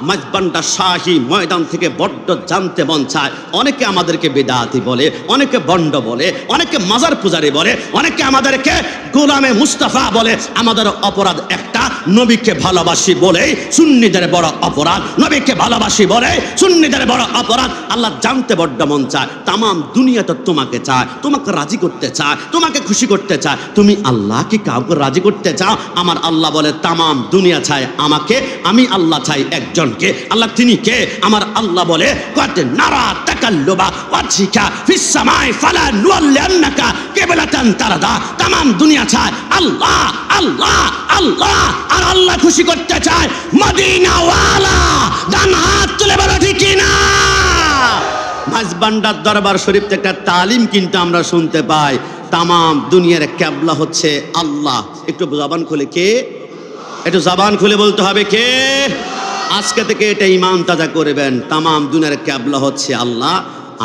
মাঝবান্ডা শাহী ময়দান থেকে বড্ড জানতে মন চায়। অনেকে আমাদেরকে বিদআতি বলে, অনেকে বন্ড বলে, অনেকে মাজার পূজারি বলে, অনেকে আমাদেরকে গোলামে মুস্তাফা বলে। আমাদের অপরাধ একটা, নবীকে ভালোবাসি বলেই সুন্নিদের বড় অপরাধ, নবীকে ভালোবাসি বলে সুন্নিদের বড় অপরাধ। আল্লাহ জানতে বড্ড মন চায়। তাম দুনিয়া তো তোমাকে চায়, তোমাকে রাজি করতে চায়, তোমাকে খুশি করতে চায়। তুমি আল্লাহ কি কাউকে রাজি করতে চাও? আমার আল্লাহ বলে তাম দুনিয়া চায় আমাকে, আমি আল্লাহ চাই একজনকে। আল্লাহ তিনি কে? আমার আল্লাহ বলে কত নারা তাকাল্লুবা ওয়াজহিকা ফিস সামাই ফালা নুওয়াল্লিয়ান্নাকা কিবলাতান তারদা। তাম দুনিয়া চায় আল্লাহ আল্লাহ আল্লাহ, আর আল্লাহ খুশি করতে চায় মদিনাওয়ালা। ডান হাত তুলে বলো ঠিক কিনা? মাঝবান্ডার দরবার শরীফ থেকে একটা তালিম কিন্তু আমরা শুনতে পাই, তাম দুনিয়ার কিবলা হচ্ছে আল্লাহ। একটু জবান খুলে কে? একটু জবান খুলে বলতে হবে কে? আজকে থেকে এটা ঈমান তাজা করবেন। তাম দুনিয়ার কিবলা হচ্ছে আল্লাহ,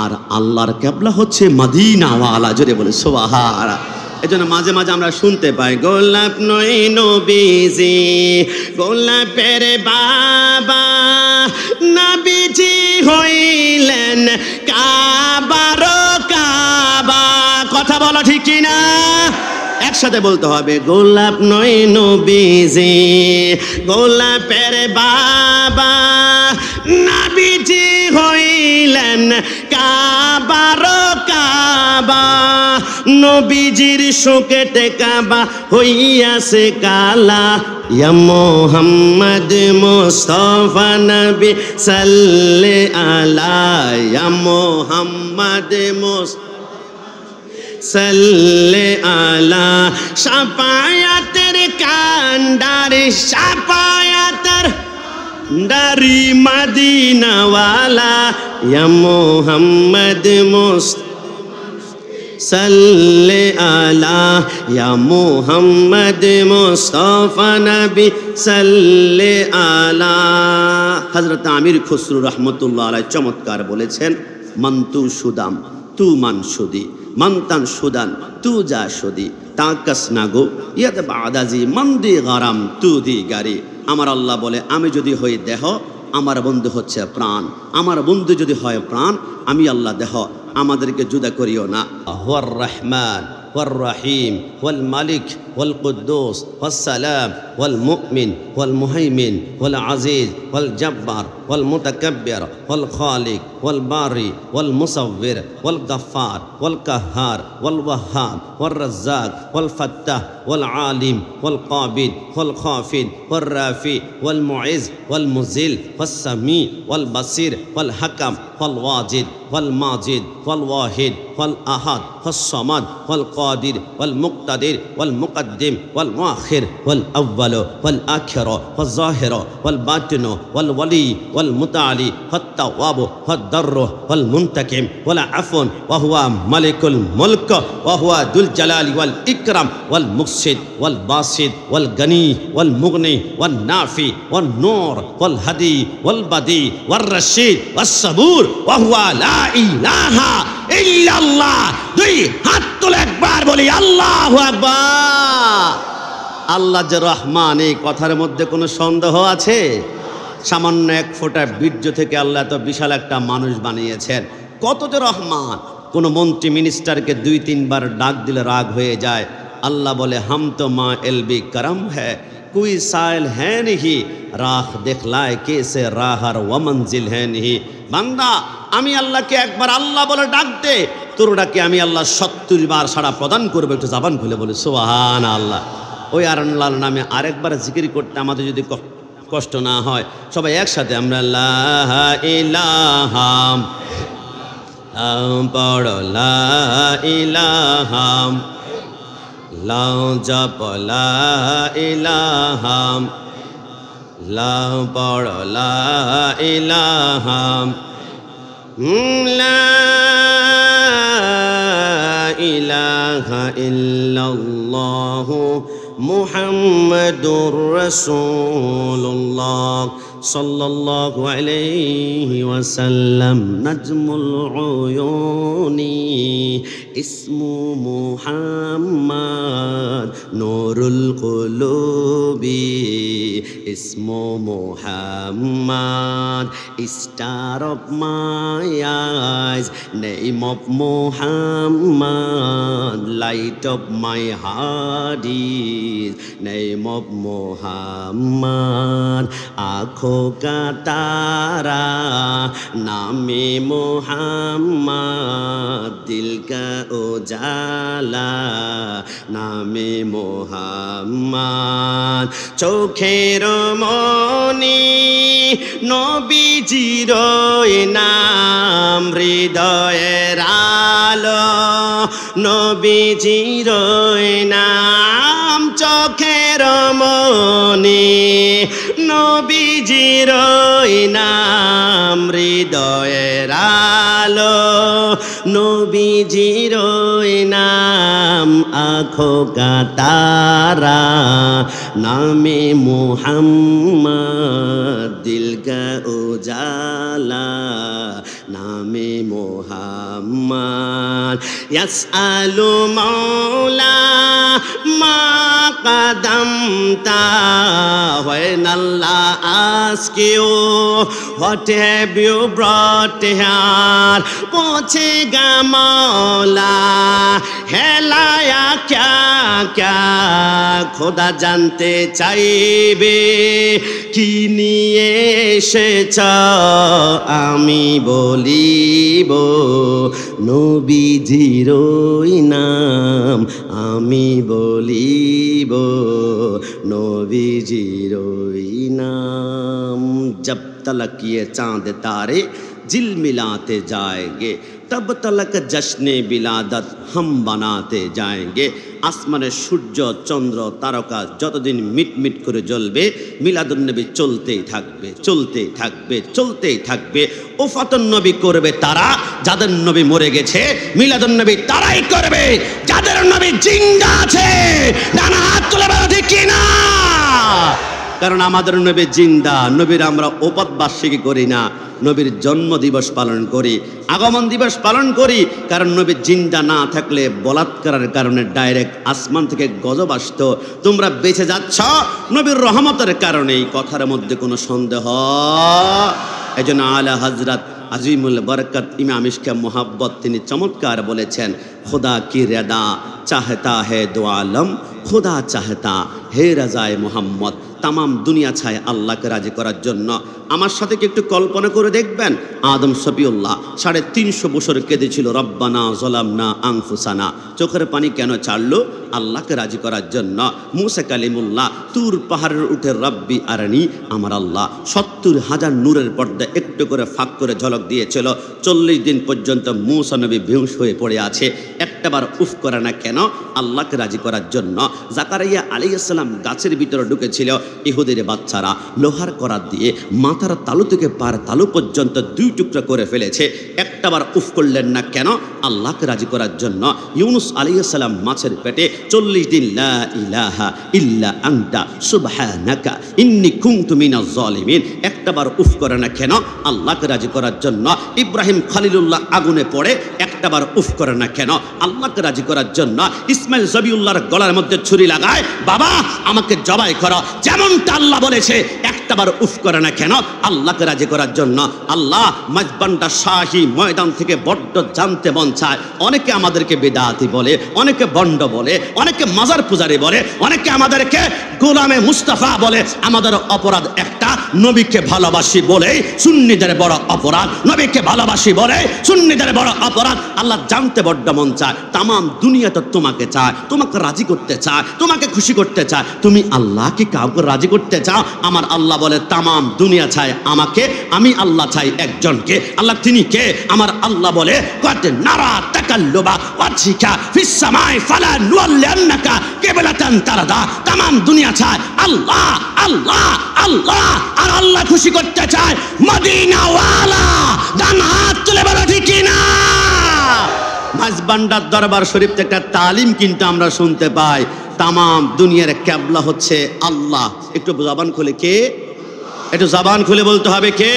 আর আল্লাহর কিবলা হচ্ছে মদিনাওয়ালা। জোরে বলে সুবহানাল্লাহ। এজন্য মাঝে মাঝে আমরা শুনতে পাই গোলাপ নয় নবীজি, গোলাপের বাবা নবীজি হইলেন কাবার কাবা। কথা বলো ঠিক কিনা? একসাথে বলতে হবে গোলাপ নয় নবীজি, গোলাপের বাবা নবীজি হইলেন কাবার কাবা। নবীজির শোকেতে কাবা হইয়াছে কালা। ইয়া মুহাম্মদ মুস্তাফা নবী সাল্লে আলা, ইয়া মুহাম্মদ মুস্তাফা সাল্লে আলা। শাফায়াতের কান্ডারি, শাফায়াতের দারি মদিনাওয়ালা। ইয়া মুহাম্মদ মুস্তাফা সাল্লে আলা, ইয়া মুহাম্মদ মুস্তাফা নবী সাল্লে আলা। হযরত আমির খুসরু রহমতুল্লাহ আলাইহি চমৎকার বলেছেন, মন্তু সুদাম তু মান সুদি, মন্তান সুদান তু যা সুদি, তাকাস নাগো ইয়াদ বাদাজি মন্দি গারাম তু দি গারি। আমার আল্লাহ বলে আমি যদি হই দেহ, আমার বন্ধু হচ্ছে প্রাণ। আমার বন্ধু যদি হয় প্রাণ, আমি আল্লাহ দেহ, আমাদেরকে জুদা করিও না। হুয়ার রহমান ওয়ার রহিম ওয়াল মালিক ওয়াল কুদ্দুস ওয়াস সালাম ওয়াল মুমিন ওয়াল মুহাইমিন ওয়াল আজিজ ওয়াল জব্বার ওয়াল মুতাকাব্বির ওয়াল খালিক ওয়াল বারি ওয়াল মুসাব্বির ওয়াল গফফার ওয়াল কাহ্হার ওয়াল ওয়াহ্হাব ওয়াল রাজ্জাক ওয়াল ফাত্তাহ ওয়াল আলিম ওয়াল কাবিদ ওয়াল খাফিদ ওয়াল রাফি ওয়াল মুইজ ওয়াল মুজিল ওয়াস সামি ওয়াল বাসির ওয়াল হাকাম ওয়াল ওয়াজিদ ওয়াল মাজিদ ওয়াল ওয়াহিদ ওয়াল আহাদ ওয়াস সামাদ ওয়াল কাদির ওয়াল মুক্তাদির ওয়াল মুকদ্দিম ওয়াল মুআখির ওয়াল আউয়াল ওয়াল আখির ওয়াল যাহির ওয়াল বাতিন ওয়াল ওয়ালি ওয়াল মুতাআলি ওয়াত তাওয়াব ওয়াদ দারর ওয়াল মুনতাকিম ওয়াল আফুন ওয়া হুয়া মালিকুল মুলক ওয়া হুয়া দুল জালালি ওয়াল ইকরাম ওয়াল মুফসিদ ওয়াল বাসিদ ওয়াল গনি ওয়াল মুগনি ওয়ান নাফি ওয়ান নূর ওয়াল হাদি ওয়াল বাদি ওয়ার রশিদ ওয়াস সাবুর ওয়া হুয়া লা ইলাহা ইল্লাল্লাহ। দুই হাত তুলে একবার বলি আল্লাহু আকবার। আল্লাহ যে রহমান, এই কথার মধ্যে কোনো সন্দেহ আছে? সামান্য এক ফোঁটা বীর্য থেকে আল্লাহ এত বিশাল একটা মানুষ বানিয়েছেন। কত যে রহমান। কোনো মন্ত্রী মিনিস্টারকে 2-3 বার ডাক দিলে রাগ হয়ে যায়। আল্লাহ বলে হাম তো মা এলবি করম হ্যায়, कोई साइल है नहीं, राह देखलाए कैसे राहर व मंजिल है नहीं। বান্দা আমি আল্লাহকে একবার আল্লাহ বলে ডাক দে, তোর ডাকে আমি আল্লাহ 70 বার সাড়া প্রদান করবো। একটু জবান খুলে বলে সুবহানাল্লাহ। ওই আল্লাহর নামে আরেকবার জিকির করতে আমাদের যদি কষ্ট না হয়, সবাই একসাথে আমরা লা ইলাহা পড়, লা ইলাহা লাউ জপ, লা ইলাহা লাউ পড়, লা ইলাহা লা ইলাহা ইল্লাল্লাহু মুহাম্মাদুর রাসূলুল্লাহ সাল্লাল্লাহু আলাইহি ওয়াসাল্লাম। Nazmul উয়ুনি ইসমু Muhammad, Nurul কুলুবি Ismo Muhammad, star of my eyes, name of Muhammad, light of my heart is name of Muhammad. आँखों का तारा नामे Muhammad, दिल का उजाला नामे Muhammad. চোখের মনি নবীজির নাম, হৃদয়ের আলো নবীজির নাম। চোখের মনি নবীজির নাম, হৃদয়ের আলো নবীজির নাম। आँखों का तारा नामे Muhammad, दिल का उजाला नामे Muhammad. यसअलु मौला मा qadamta, when Allah asks you what have you brought here, पूछेगा मौला है लाया क्या क्या, खुदा जानते চাইবে কি নিয়ে এসেছ, আমি বলিব নবীজির নাম, আমি বলিব নবীজির নাম। जब तलक ये चांद तारे झिलमिलाते जाएंगे, तब तलक जश्न बिलादत हम बनाते जाएंगे। আসমানের সূর্য চন্দ্র তারকা যতদিন মিটমিট করে জ্বলবে, মিলাদুন নবী চলতেই থাকবে, চলতেই থাকবে, চলতেই থাকবে। ওফাতুন নবী করবে তারা যাদের নবী মরে গেছে, মিলাদুন নবী তারাই করবে যাদের নবী জিন্দা আছে। ডানা হাত তুলে বলো ঠিক কিনা? কারণ আমাদের নবী জিন্দা। নবীর আমরা ওপাত বার্ষিকী করি না, নবীর জন্ম দিবস পালন করি, আগমন দিবস পালন করি। কারণ নবী জিন্দা না থাকলে বলাৎকারের কারণে ডাইরেক্ট আসমান থেকে গজব আসতো। তোমরা বেঁচে যাচ্ছ নবীর রহমতের কারণে, এই কথার মধ্যে কোনো সন্দেহ। এই জন্য আলা হযরত আজিমুল বরকত ইমাম ইশকে মোহাব্বত তিনি চমৎকার বলেছেন, खुदा की रदा चाहता है दो आलम, खुदा चाहता है रजाए मोहम्मद। तमाम दुनिया चाहे আল্লাহকে রাজি করার জন্য। আমার সাথে কি একটু কল্পনা করে দেখবেন, আদম শফিউল্লাহ 350 বছর কেঁদেছিল, রব্বানা যালামনা আনফুসানা। চোখের পানি কেন ছাড়লো? আল্লাহকে রাজি করার জন্য। মুসা কালিমুল্লাহ তুর পাহাড়ের উঠে রব্বি আরনি, আমার আল্লাহ 70,000 নূরের পর্দা একটু করে ফাঁক করে ঝলক দিয়েছিল। 40 দিন পর্যন্ত মুসা নবী বেহুশ হয়ে পড়ে আছে, একটাবার উফ করে না কেন? আল্লাহকে রাজি করার জন্য। জাকারিয়া আলাইহিস সালাম গাছের ভিতরে ঢুকেছিল, ইহুদির বাচ্চারা লোহার করাত দিয়ে মাথার তালু থেকে পার তালু পর্যন্ত 2 টুকরা করে ফেলেছে, একটাবার উফ করলেন না কেন? আল্লাহকে রাজি করার জন্য। ইউনুস আলাইহিস সালাম মাছের পেটে 40 দিন লা ইলাহা ইল্লা আনতা সুবহানাকা ইন্নী কুনতু মিনাজ জালিমিন, একটাবার উফ করে না কেন? আল্লাহকে রাজি করার জন্য। ইব্রাহিম খলিলুল্লাহ আগুনে পড়ে, একটাবার উফ করে না কেন? আল্লাহকে রাজি করার জন্য। ইসমাইল জবিউল্লাহর গলার মধ্যে ছুরি লাগায়, বাবা আমাকে জবাই করো, যেমনটা আল্লাহ বলেছে, একটাবার উফ করে না কেন? আল্লাহকে রাজি করার জন্য। আল্লাহ মাঝবান্ডা শাহী ময়দান থেকে বড্ড জানতে মন চায়। অনেকে আমাদেরকে বেদাতি বলে, অনেকে বন্ড বলে, অনেকে মাজার পূজারি বলে, অনেকে আমাদেরকে গোলামে মুস্তাফা বলে। আমাদের অপরাধ একটা, নবীকে ভালোবাসি বলে সুন্নিদের বড় অপরাধ, নবীকে ভালোবাসি বলে সুন্নিদের বড় অপরাধ। আল্লাহ জানতে বড্ড মন চায়, তামাম দুনিয়া তো তোমাকে চায়, তোমাকে রাজি করতে চায়, তোমাকে খুশি করতে চায়। তুমি আল্লাহ কি কাউকে রাজি করতে চাও? আমার আল্লাহ বলে তামাম দুনিয়া চায় আমাকে, আমি আল্লাহ চাই একজনকে। আল্লাহ তিনি কে? আমার আল্লাহ বলে কত নারা তাকাল্লুবা ওয়াজহিকা ফিস সামাই ফালা নুওয়াল্লিয়ান্নাকা কিবলাতান তারদা। তামাম দুনিয়া চায় আল্লাহ আল্লাহ আল্লাহ, আর আল্লাহ খুশি করতে চায় মদিনাওয়ালা। ডান হাত তুলে বলো ঠিক কিনা? মাঝবান্ডার দরবার শরীফ থেকে একটা তালিম কিন্তু আমরা শুনতে পাই, তামাম দুনিয়ার ক্যাবলা হচ্ছে আল্লাহ। একটু জবান খুলে কে? একটু জবান খুলে বলতে হবে কে?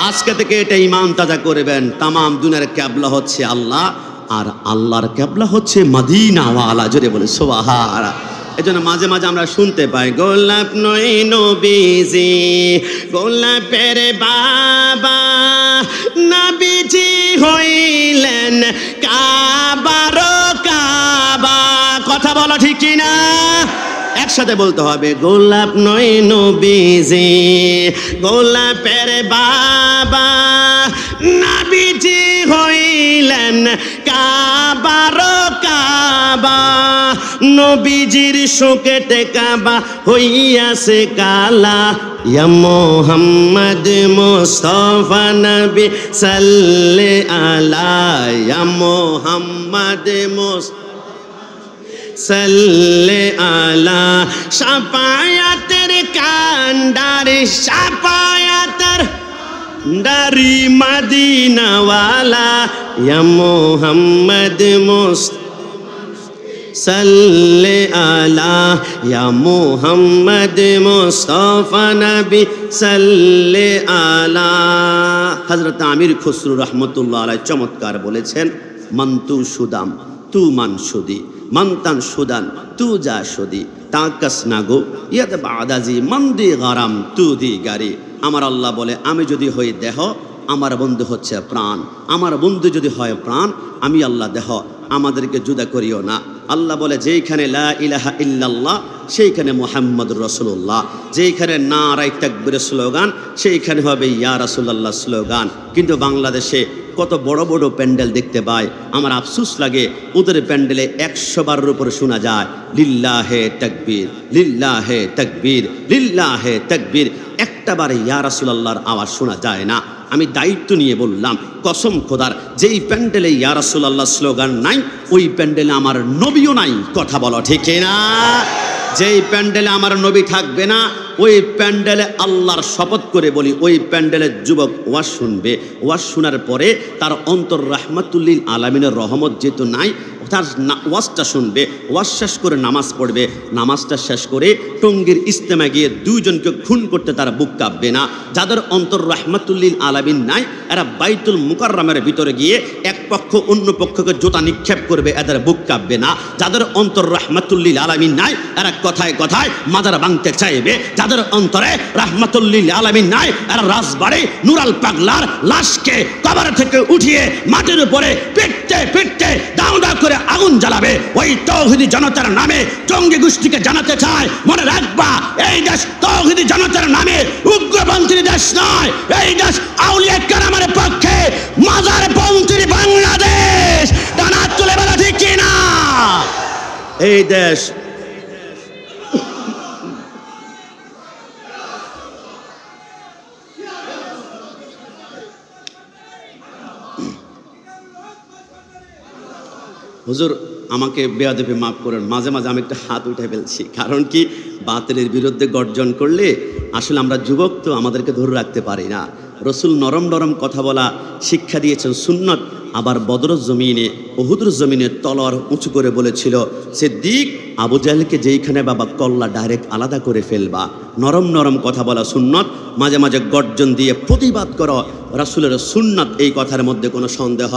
আজকে থেকে এটা ঈমান তাজা করবেন, তামাম দুনিয়ার ক্যাবলা হচ্ছে আল্লাহ, আর আল্লাহর ক্যাবলা হচ্ছে মদিনাওয়ালা। জোরে বলে সুবহানাল্লাহ। এজন্য মাঝে মাঝে আমরা শুনতে পাই গোলাপ নয় নবীজি গোলাপের বাবা নবীজি হইলেন কাবার কাবা। কথা বলো ঠিক কিনা? একসাথে বলতে হবে গোলাপ নয় নবীজি গোলাপের বাবা নবীজি হইলেন কাবার কাবা। নবীজির শোকেতে কাবা হইয়াছে কালা। ইয়া মুহাম্মদ মুস্তাফা নবী সাল্লে আলা ইয়া মুহাম্মদ মুস্তাফা সাল্লে আলা শাফায়াতের কান্ডারি শাফায়াতের দারি মদিনাওয়ালা ইয়া মুহাম্মদ মুস্তাফা সাল্লে আলা ইয়া মুহাম্মদ মুস্তাফা নবী সাল্লে আলা। হযরত আমির খুসরু রহমতুল্লাহ আলাইহি চমৎকার বলেছেন মন্তু সুদাম তু মান সুদি মন্তান সুদান তু যা সুদি তাকাস নাগো ইয়াদ বাদাজি মন্দি গরম তু দি গারি। আমার আল্লাহ বলে আমি যদি হই দেহ আমার বন্ধু হচ্ছে প্রাণ, আমার বন্ধু যদি হয় প্রাণ আমি আল্লাহ দেহ, আমাদেরকে জুদা করিও না। আল্লাহ বলে যেইখানে লা ইলাহা ইল্লাল্লাহ সেইখানে মুহাম্মদুর রাসূলুল্লাহ, যেইখানে নারায়ে তাকবীরের স্লোগান সেইখানে হবে ইয়া রাসূলুল্লাহ স্লোগান। কিন্তু বাংলাদেশে কত বড় বড় প্যান্ডেল দেখতে পায়, আমার আফসোস লাগে ওদের প্যান্ডেলে 100 বারের উপরে শোনা যায় লিল্লাহে তাকবীর লিল্লাহে তাকবীর লিল্লাহে তাকবীর, একটা বার ইয়া রাসূলুল্লাহর আওয়াজ শোনা যায় না। আমি দায়িত্ব নিয়ে বললাম কসম খোদার যেই প্যান্ডেলে ইয়া রাসূলুল্লাহ স্লোগান নাই ওই প্যান্ডেলে আমার নবীও নাই। কথা বলো ঠিক না? যেই প্যান্ডেলে আমার নবী থাকবে না ওই প্যান্ডেলে আল্লাহর শপথ করে বলি ওই প্যান্ডেলের যুবক ওয়াজ শুনবে, ওয়াজ শোনার পরে তার অন্তর রাহমাতুল্লিল আলামিনের রহমত যেহেতু নাই তার ওয়াজটা শুনবে, ওয়াজ শেষ করে নামাজ পড়বে, নামাজটা শেষ করে টঙ্গীর ইজতেমা গিয়ে দুইজনকে খুন করতে তার বুক কাঁপবে না। যাদের অন্তর রাহমাতুল্লিল আলামিন নাই এরা বাইতুল মুকাররমের ভিতরে গিয়ে এক পক্ষ অন্য পক্ষকে জুতা নিক্ষেপ করবে, এদের বুক কাঁপবে না। যাদের অন্তর রাহমাতুল্লিল আলামিন নাই এরা কথায় কথায় মাজার ভাঙতে চাইবে। যাদের অন্তরে রাহমাতুল্লিল আলামিন নাই এরা রাজবাড়ি নুরাল পাগলার লাশকে কবর থেকে উঠিয়ে মাটির উপরে পিটতে পিটতে দাউ দাউ করে আগুন জ্বালাবে। ওই তৌহিদি জনতার নামে টঙ্গী গোষ্ঠীকে জানাতে চায় মনে রাখবা এই দেশ তৌহিদি জনতার নামে উগ্রপন্থীর দেশ নয়, এই দেশ আউলিয়া কেরামের পক্ষে মাজার পন্থীর বাংলাদেশ। টানা তুলে বলা ঠিক কিনা? এই দেশ হুজুর আমাকে বেয়াদবি মাফ করেন, মাঝে মাঝে আমি একটা হাত উঠে ফেলছি। কারণ কি বাতিলের বিরুদ্ধে গর্জন করলে আসলে আমরা যুবক তো আমাদেরকে ধরে রাখতে পারি না। রসুল নরম নরম কথা বলা শিক্ষা দিয়েছেন সুন্নত। আবার বদরের জমিনে উহুদের জমিনে তলোয়ার উঁচু করে বলেছিল সিদ্দিক আবু জাহেলকে যেইখানে বাবা কল্লা ডাইরেক্ট আলাদা করে ফেলবা। নরম নরম কথা বলা সুন্নত, মাঝে মাঝে গর্জন দিয়ে প্রতিবাদ করো রাসূলের সুন্নত, এই কথার মধ্যে কোনো সন্দেহ।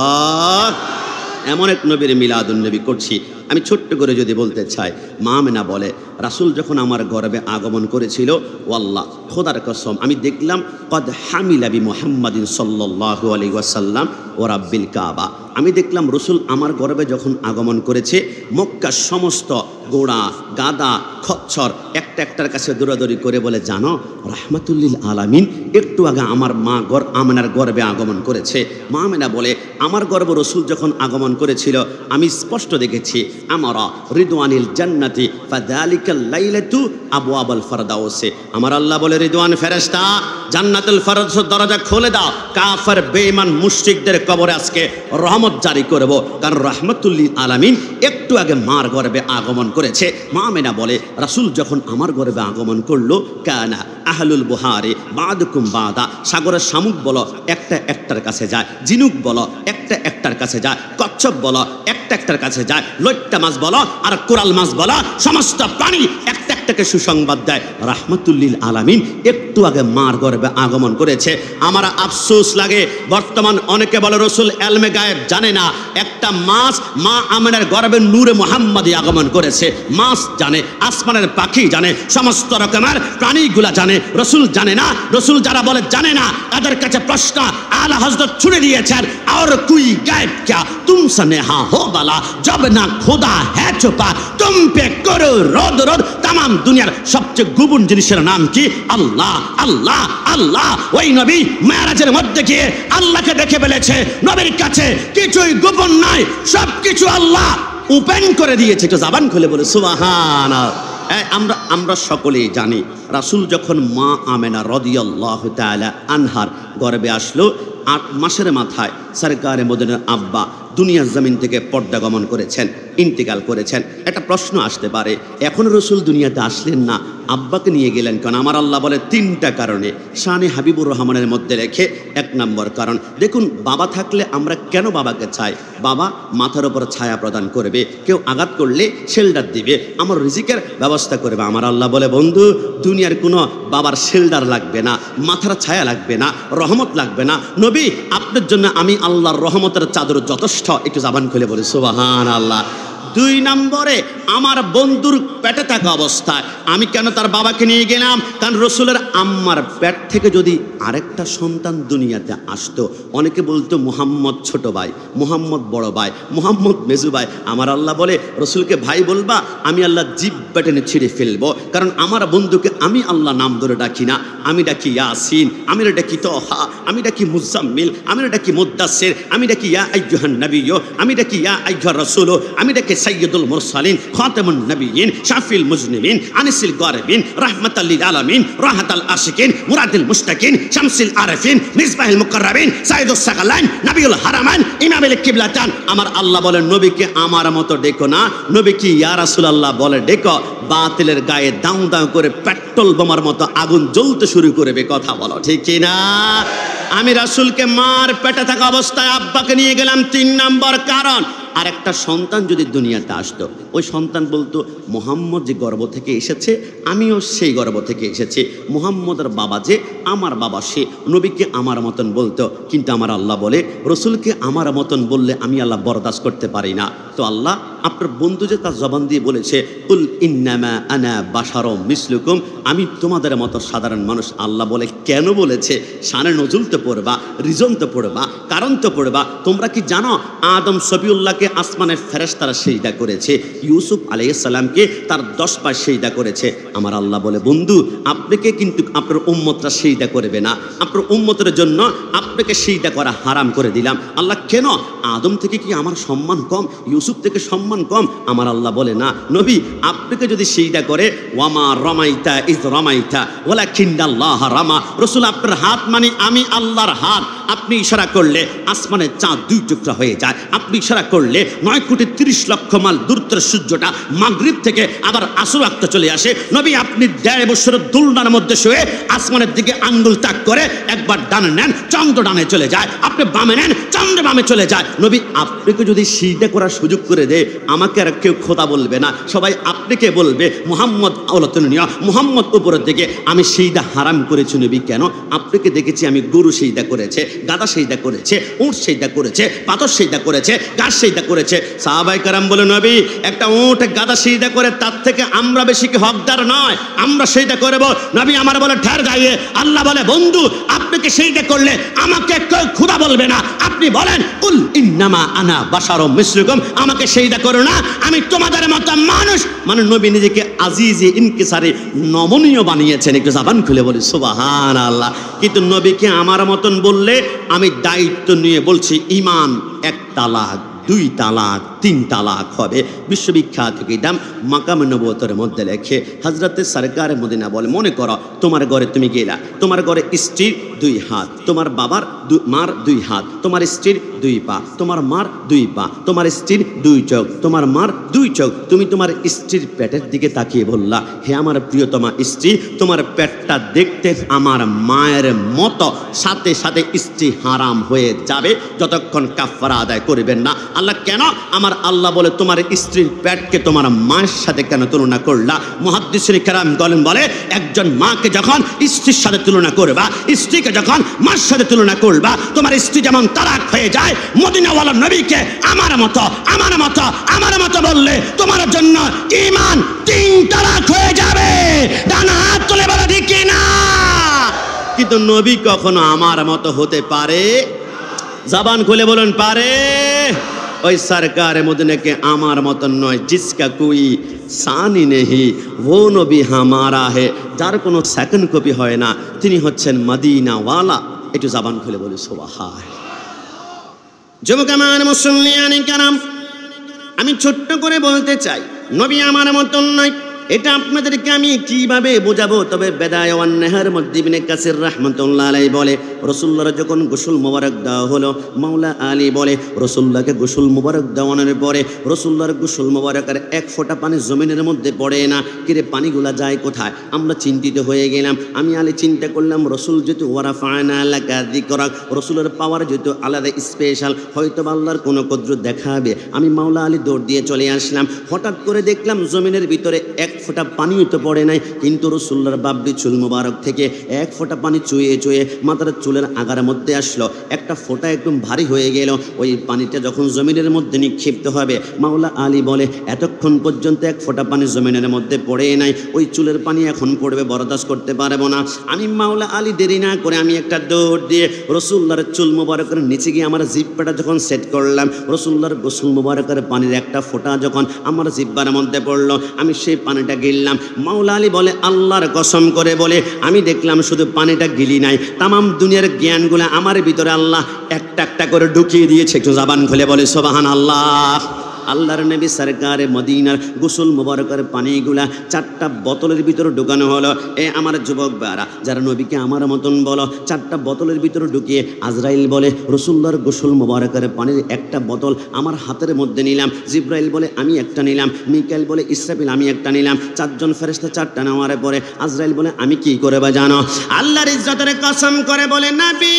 এমন এক নবীর মিলাদুন নবী করছি। আমি ছোট্ট করে যদি বলতে চাই, মা আমেনা বলে রাসূল যখন আমার গর্ভে আগমন করেছিল ওয়াল্লাহ খোদার কসম আমি দেখলাম কদ হামিলা বি মুহাম্মাদিন সাল্লাল্লাহু আলাইহি ওয়াসাল্লাম ও রাব্বিল কাবা। আমি দেখলাম রসুল আমার গর্ভে যখন আগমন করেছে মক্কার সমস্ত গোড়া গাদা খচ্চর একটা একটার কাছে দৌড়াদৌড়ি করে বলে জানো রাহমাতুল্লিল আলামিন একটু আগে আমার মা আমেনার গর্ভে আগমন করেছে। মা আমেনা বলে আমার গর্ভে রসুল যখন আগমন করেছিল আমি স্পষ্ট দেখেছি আমারা রিদওয়ানিল জান্নাতি ফাযালিকাল লাইলাতু আবওয়াবুল ফারদাউসে। আমার আল্লাহ বলে রিদওয়ান ফেরেশতা জান্নাতুল ফেরদৌসের দরজা খুলে দাও, কাফের বেঈমান মুশরিকদের কবরে আজকে রহমত জারি করব, কারণ রাহমাতুল্লিল আলামিন একটু আগে মার গর্ভে আগমন করেছে। মা আমেনা বলে রাসূল যখন আমার গর্ভে আগমন করলো কানা আহলুল বুহারি বাদুকুম বাদা, সাগরের শামুক বলো একটা একটার কাছে যায়, জিনুক বলো একটা একটার কাছে যায়, কচ্ছপ বলো একটা একটার কাছে যায়, লইট্টা মাছ বলো আর কোরাল মাছ বলো, সমস্ত প্রাণী একটা একটাকে সুসংবাদ দেয়। রাহমাতুল্লিল আলামিন একটু আগে মার গর্ভে আগমন করেছে। আমার আফসোস লাগে, বর্তমান অনেকে বলে রসুল এলমে গায়েব জানে না। একটা মাস মা আমেনার গর্ভে নূরে মুহাম্মাদি আগমন করেছে। মাস জানে, আসমানের পাখি জানে, সমস্ত রকমের প্রাণীগুলা জানে, রসুল জানে না। রসুল যারা বলে জানে না, তাদের কাছে প্রশ্ন আলা হযরত ছুড়ে দিয়েছেন, और कोई गायब क्या तुमसे नेहा हो बाला, जब ना खुदा है छुपा तुम पे करो रोद रोद। तमाम दुनियार सबचेয়ে গোপন জিনিসের নাম কি? আল্লাহ, আল্লাহ, আল্লাহ। ওই নবী মেরাজের মধ্যে গিয়ে আল্লাহকে দেখে ফেলেছে। নবীর কাছে কিছুই গোপন নাই, সবকিছু আল্লাহ ওপেন করে দিয়েছে। একটু জবান খুলে বলে সুবহানাল্লাহ। আমরা সকলেই জানি, রাসূল যখন মা আমেনা রাদিয়াল্লাহু তাআলা আনহার গর্ভে আসলো, 8 মাসের মাথায় সরকারে মদিনার আব্বা দুনিয়ার জমিন থেকে পর্দা গমন করেছেন, ইন্তেকাল করেছেন। একটা প্রশ্ন আসতে পারে, এখন রসুল দুনিয়াতে আসলেন না, আব্বাকে নিয়ে গেলেন কেন? আমার আল্লাহ বলে 3টা কারণে। শানে হাবিবুর রহমানের মধ্যে রেখে 1 নম্বর কারণ, দেখুন বাবা থাকলে আমরা কেন বাবাকে চাই? বাবা মাথার উপর ছায়া প্রদান করবে, কেউ আঘাত করলে শেল্ডার দিবে, আমার রিজিকের ব্যবস্থা করবে। আমার আল্লাহ বলে, বন্ধু দুনিয়ার কোনো বাবার শেল্ডার লাগবে না, মাথার ছায়া লাগবে না, রহমত লাগবে না। নবী আপনার জন্য আমি আল্লাহর রহমতের চাদর যথেষ্ট। একটু জবান খুলে বলি সুবহানাল্লাহ। 2 নম্বরে, আমার বন্ধুর পেটে থাকা অবস্থায় আমি কেন তার বাবাকে নিয়ে গেলাম? কারণ রসুলের আম্মার পেট থেকে যদি আরেকটা সন্তান দুনিয়াতে আসতো, অনেকে বলতো মুহাম্মদ ছোট ভাই, মুহাম্মদ বড় ভাই, মুহাম্মদ মেজু ভাই। আমার আল্লাহ বলে, রসুলকে ভাই বলবা, আমি আল্লাহ জিভ বেটেনে ছিঁড়ে ফেলবো। কারণ আমার বন্ধুকে আমি আল্লাহ নাম ধরে ডাকি না, আমি ডাকি ইয়াসিন, আমি ডাকি তহা, আমি ডাকি মুজাম্মিল, আমি ডাকি মুদ্দাসির, আমি ডাকি ইয়া আইয়ুহান নবিয়্য, আমি ডাকি ইয়া আইয়ুহার রাসূল, আমি ডাকি সাইয়্যিদুল মুরসালিন, খাতামুন নবিয়্যিন, শাফিল মুজনিবিন, আনিসিল গারিবিন, রাহমাতাল লিল আলামিন, রাহাতাল আশিকিন, মুরাদিল মুশতাকিন, শামসিল আরিফিন, মিসবাহুল মুকাররাবিন, সাইয়্যিদুস সাকালাইন, নবিউল হারামাইন, ইমামুল কিবলাতান। আমার আল্লাহ বলে, নবীকে আমার মতো ডেকো না, নবীকে ইয়া রাসূলুল্লাহ বলে ডেকো। বাতিলের গায়ে দাউ দাউ করে পেট্রোল বোমার মতো আগুন জ্বলতে শুরু করবে। কথা বলো ঠিক কি না? আমি রাসূলকে মার পেটে থাকা অবস্থায় আব্বাকে নিয়ে গেলাম, 3 নম্বর কারণ। আর একটা সন্তান যদি দুনিয়াতে আসতো, ওই সন্তান বলতো, মুহাম্মদ যে গর্ভ থেকে এসেছে আমিও সেই গর্ভ থেকে এসেছি, মুহাম্মদের বাবা যে আমার বাবা সে। নবীকে আমার মতন বলতো। কিন্তু আমার আল্লাহ বলে, রসুলকে আমার মতন বললে আমি আল্লাহ বরদাস্ত করতে পারি না। তো আল্লাহ আপনার বন্ধু যে তার জবান দিয়ে বলেছে, কুল ইন্নামা আনা বাশারুম মিসলুকুম, আমি তোমাদের মতো সাধারণ মানুষ। আল্লাহ বলে, কেন বলেছে? শানে নজুল তো পড়বা, রিজন তো পড়বা, কারণ তো পড়বা। তোমরা কি জানো আদম সফিউল্লাহকে আসমানের ফেরেশতারা সিজদা করেছে, ইউসুফ আলাইহিস সালামকে তার 10 পা সিজদা করেছে। আমার আল্লাহ বলে, বন্ধু আপনাকে কিন্তু আপনার উম্মতরা সিজদা করবে না, আপনার উম্মতের জন্য আপনাকে সিজদা করা হারাম করে দিলাম। আল্লাহ কেন? আদম থেকে কি আমার সম্মান কম? ইউসুফ থেকে সম্মান কম? আমার আল্লাহ বলে, না নবী আপনাকে যদি সিজদা করে, ওয়ামা রমাইতা ইজ রমাইতা ওয়ালাকিন্নাল্লাহ রামা। রাসূল আপনার হাত মানে আমি আল্লাহর হাত। আপনি ইশারা করলে আসমানের চাঁদ 2 টুকরা হয়ে যায়। আপনি ইশারা করলে 9,30,00,000 মাইল দূরত্বের সূর্যটা মাগরিব থেকে আবার আসর আঁকতে চলে আসে। নবী আপনি 1.5 বছরের দুলনার মধ্যে শুয়ে আসমানের দিকে আঙ্গুল তাক করে একবার ডানে নেন, চন্দ্র ডানে চলে যায়, আপনি বামে নেন, চন্দ্র বামে চলে যায়। নবী আপনাকে যদি সিজদা করার সুযোগ করে দেয়, আমাকে আর কেউ খোদা বলবে না, সবাই আপনাকে বলবে মুহাম্মদ আওলাতুনিয়া, মুহাম্মদ উপরের দিকে। আমি সিজদা হারাম করেছি নবী কেন? আপনাকে দেখেছি আমি গরু সিজদা করেছে, গাদা সিজদা করেছে, উট সিজদা করেছে, পাথর সিজদা করেছে, গাছ সিজদা করেছে। সাহাবায়ে কেরাম বলে, নবী একটা উট গাদা সিজদা করে তার থেকে আমরা বেশি কি হকদার নয়? আমরা সিজদা করব। নবী আমার বলে, ঠের গাইয়ে। আল্লাহ বলে, বন্ধু আপনাকে সিজদা করলে আমাকে কেউ খোদা বলবে না। আপনি বলেন, কুল ইন্নামা আনা বাশারুম মিসলুকুম, আমাকে সিজদা করো না, আমি তোমাদের মতো মানুষ। মানে নবী নিজেকে আজিজে ইনকিসারে নমনীয় বানিয়েছেন। একটু জবান খুলে বলি সুবহানাল্লাহ। কিন্তু নবীকে আমার মতন বললে আমি দায়িত্ব নিয়ে বলছি, ঈমান 1 তালাক, 2 তালাক, 3 তালাক হবে। বিশ্ববিখ্যাত কিতাব মাকামে নবুয়তের মধ্যে লেখে, হযরতে সরকারে মদিনা বলে, মনে করো তোমার ঘরে তুমি গেলা, তোমার ঘরে স্ত্রীর দুই হাত, তোমার বাবার মার দুই হাত, তোমার স্ত্রীর দুই পা, তোমার মার দুই পা, তোমার স্ত্রীর দুই চোখ, তোমার মার দুই চোখ। তুমি তোমার স্ত্রীর পেটের দিকে তাকিয়ে বললা, হে আমার প্রিয়তমা স্ত্রী, তোমার পেটটা দেখতে আমার মায়ের মতো। সাথে সাথে স্ত্রী হারাম হয়ে যাবে যতক্ষণ কাফারা আদায় করবেন না। আল্লাহ কেন? আমার আল্লাহ বলে তোমার স্ত্রীর পেটকে তোমার মায়ের সাথে কেন তুলনা করলা? মুহাদ্দিসিন কেরাম বলে একজন মাকে যখন স্ত্রীর সাথে তুলনা করবা, স্ত্রীকে যখন মার সাথে তুলনা করবা, তোমার স্ত্রী যেমন তালাক হয়ে যায়, মদিনাওয়ালা নবীকে আমার মতো আমার মতো আমার মতো বললে তোমার জন্য ঈমান 3 তালাক হয়ে যাবে। ডানা হাত তুলে বলা ঠিক না? কিন্তু নবী কখনো আমার মতো হতে পারে? জবান খুলে বলুন, পারে? ওই সরকার মদিনা के আমার মতন নয়, जिसका कोई সানি নেহি वो নবী হামারা হে, যার কোনো সেকেন্ড কপি হয় না, তিনি হচ্ছেন মদিনাওয়ালা। একটু জবান খুলে বলি সুবহান। যুবকমান মুসল্লিয়ানি কারাম, আমি ছোট্ট করে বলতে চাই, নবী আমার মতন নয়। এটা আপনাদেরকে আমি কিভাবে বোঝাবো? তবে বেদায়ে ওয়ান নেহার মধ্যে ইবনে কাসির রাহমাতুল্লাহ আলাইহি বলে, রাসূলুল্লাহর যখন গোসল মোবারক দেওয়া হলো, মাওলা আলী বলে রাসূলুল্লাহকে গোসল মোবারক দেওয়ানোর পরে রাসূলুল্লাহর গোসল মোবারকের এক ফোঁটা পানি জমিনের মধ্যে পড়ে না। কিরে, পানিগুলা যায় কোথায়? আমরা চিন্তিত হয়ে গেলাম। আমি আলী চিন্তা করলাম, রসুল যেহেতু ওয়ারাফা'না লাকা যিকরাক, রসুলের পাওয়ার যেহেতু আলাদা স্পেশাল, হয়তো আল্লাহর কোনো কুদরত দেখাবে। আমি মাওলা আলী দৌড় দিয়ে চলে আসলাম। হঠাৎ করে দেখলাম জমিনের ভিতরে এক ফোঁটা পানিও তো পড়ে নাই, কিন্তু রসুল্লাহর বাবরি চুল মোবারক থেকে এক ফোঁটা পানি চুয়ে চুয়ে মাথার চুলের আগার মধ্যে আসলো। একটা ফোঁটা একদম ভারী হয়ে গেল। ওই পানিটা যখন জমিনের মধ্যে নিক্ষিপ্ত হবে, মাওলা আলী বলে এতক্ষণ পর্যন্ত এক ফোঁটা পানি জমিনের মধ্যে পড়ে নাই, ওই চুলের পানি এখন পড়বে, বরদাস্ত করতে পারবো না। আমি মাওলা আলী দেরি না করে আমি একটা দৌড় দিয়ে রসুল্লাহর চুল মোবারকের নিচে গিয়ে আমার জিব্বাটা যখন সেট করলাম, রসুল্লাহর গোসল মোবারকের পানির একটা ফোঁটা যখন আমার জিব্বার মধ্যে পড়লো, আমি সেই পানিটা গিললাম। মাওলা আলী বলে আল্লাহর কসম করে বলে আমি দেখলাম শুধু পানিটা গিলি নাই, তামাম দুনিয়ার জ্ঞানগুলো আমার ভিতরে আল্লাহ একটা একটা করে ঢুকিয়ে দিয়েছে। একটু জবান খুলে বলে সুবহানাল্লাহ। আল্লাহর নবী সরকারে মদিনার গোসল মোবারকের পানিগুলা 4টা বোতলের ভিতরে ঢুকানো হলো। এ আমার যুবক ভাইরা, যারা নবীকে আমার মতন বলো, 4টা বোতলের ভিতরে ঢুকিয়ে আজরাইল বলে রসুল্লাহর গোসল মোবারকের পানির একটা বোতল আমার হাতের মধ্যে নিলাম। জিব্রাইল বলে আমি একটা নিলাম। মিকাইল বলে ইসরাফিল আমি একটা নিলাম। 4 জন ফেরেশতা 4টা নেওয়ার পরে আজরাইল বলে আমি কি করে বা জানো? আল্লাহর ইজ্জতের কসম করে বলে নবী,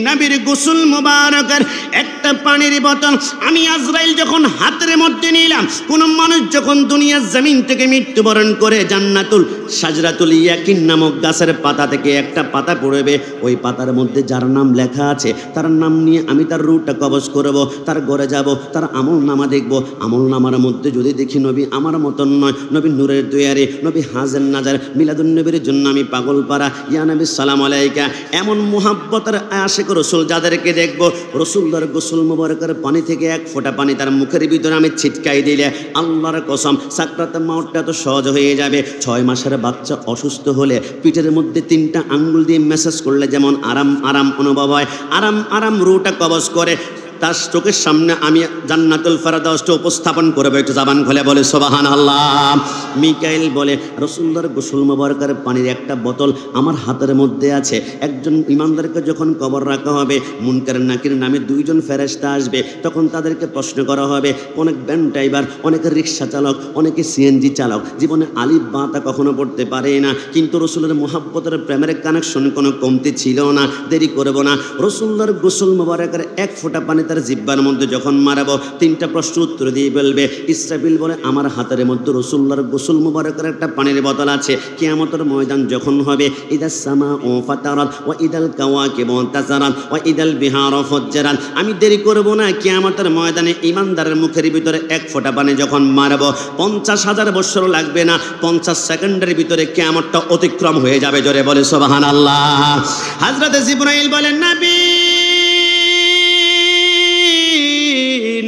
নবীর গোসল মোবারকের একটা পানির বোতল আমি আজরাইল যখন হাতের মধ্যে নিলাম, কোন মানুষ যখন দুনিয়ার জমিন থেকে মৃত্যুবরণ করে জান্নাতুল শাজরাতুল ইয়াকিন নামক গাছের পাতা থেকে একটা পাতা পড়বে, ওই পাতার মধ্যে যার নাম লেখা আছে তার নাম নিয়ে আমি তার রূহটা কবজ করব, তার ঘরে যাব, তার আমল নামা দেখব। আমল নামার মধ্যে যদি দেখি নবী আমার মতন নয়, নবী নূরের দুয়ারে, নবী হাজের নাজার, মিলাদুন নবীর জন্য আমি পাগল পারা, ইয়া নবী সালাম আলাইকা, এমন মুহাব্বতের আশিক রাসূল যাদেরকে দেখব, রাসূলুল্লাহর গোসল মোবারকের পানি থেকে এক ফোঁটা পানি তার মুখের ভিতরে আমি ছিটকাই দিলে আল্লাহর কসম সাকরাতে মাউতটা তো সহজ হয়ে যাবে। 6 মাসের বাচ্চা অসুস্থ হলে পিঠের মধ্যে 3টা আঙ্গুল দিয়ে মেসেজ করলে যেমন আরাম আরাম অনুভব হয়, আরাম আরাম রুহটা কবজ করে, তার চোখের সামনে আমি জান্নাতুল ফেরদাউসটা উপস্থাপন করবো। একটু জবান খুলে বলে সুবহানাল্লাহ। মিকাইল বলে রাসূলুল্লাহর গোসল মোবারকের পানির একটা বোতল আমার হাতের মধ্যে আছে। একজন ইমানদারকে যখন কবর রাখা হবে, মুনকার নাকির নামে 2 জন ফেরেশতা আসবে, তখন তাদেরকে প্রশ্ন করা হবে। অনেক ভ্যান ড্রাইভার, অনেকে রিক্সা চালক, অনেকে সিএনজি চালক জীবনে আলিফ বাতা কখনো পড়তে পারে না, কিন্তু রাসূলের মুহাব্বতের প্রেমের কানেকশন কোনো কমতি ছিল না। দেরি করব না, রাসূলুল্লাহর গোসল মোবারকের এক ফোঁটা পানি তার জিব্বার মধ্যে যখন মারাবো, 3টা প্রশ্ন উত্তর দিয়ে বলবে। ইসরাফিল বলে আমার হাতের মধ্যে রাসূলুল্লাহর গোসল মোবারকের একটা পানির বোতল আছে। কিয়ামতের ময়দান যখন হবে, ইদাস সামাউ ফাতারাত ওয়া ইদাল কাওয়াকিবু তাসারাত ওয়া ইদাল বিহারু ফুজ্জিরাত, আমি দেরি করব না, কিয়ামতের ময়দানে ইমানদারের মুখের ভিতরে এক ফোঁটা পানি যখন মারবো, 50,000 বছর লাগবে না, 50 সেকেন্ডের ভিতরে কিয়ামতটা অতিক্রম হয়ে যাবে। জোরে বলে সুবহানাল্লাহ। হযরত জিবরাইল বলেন নবী,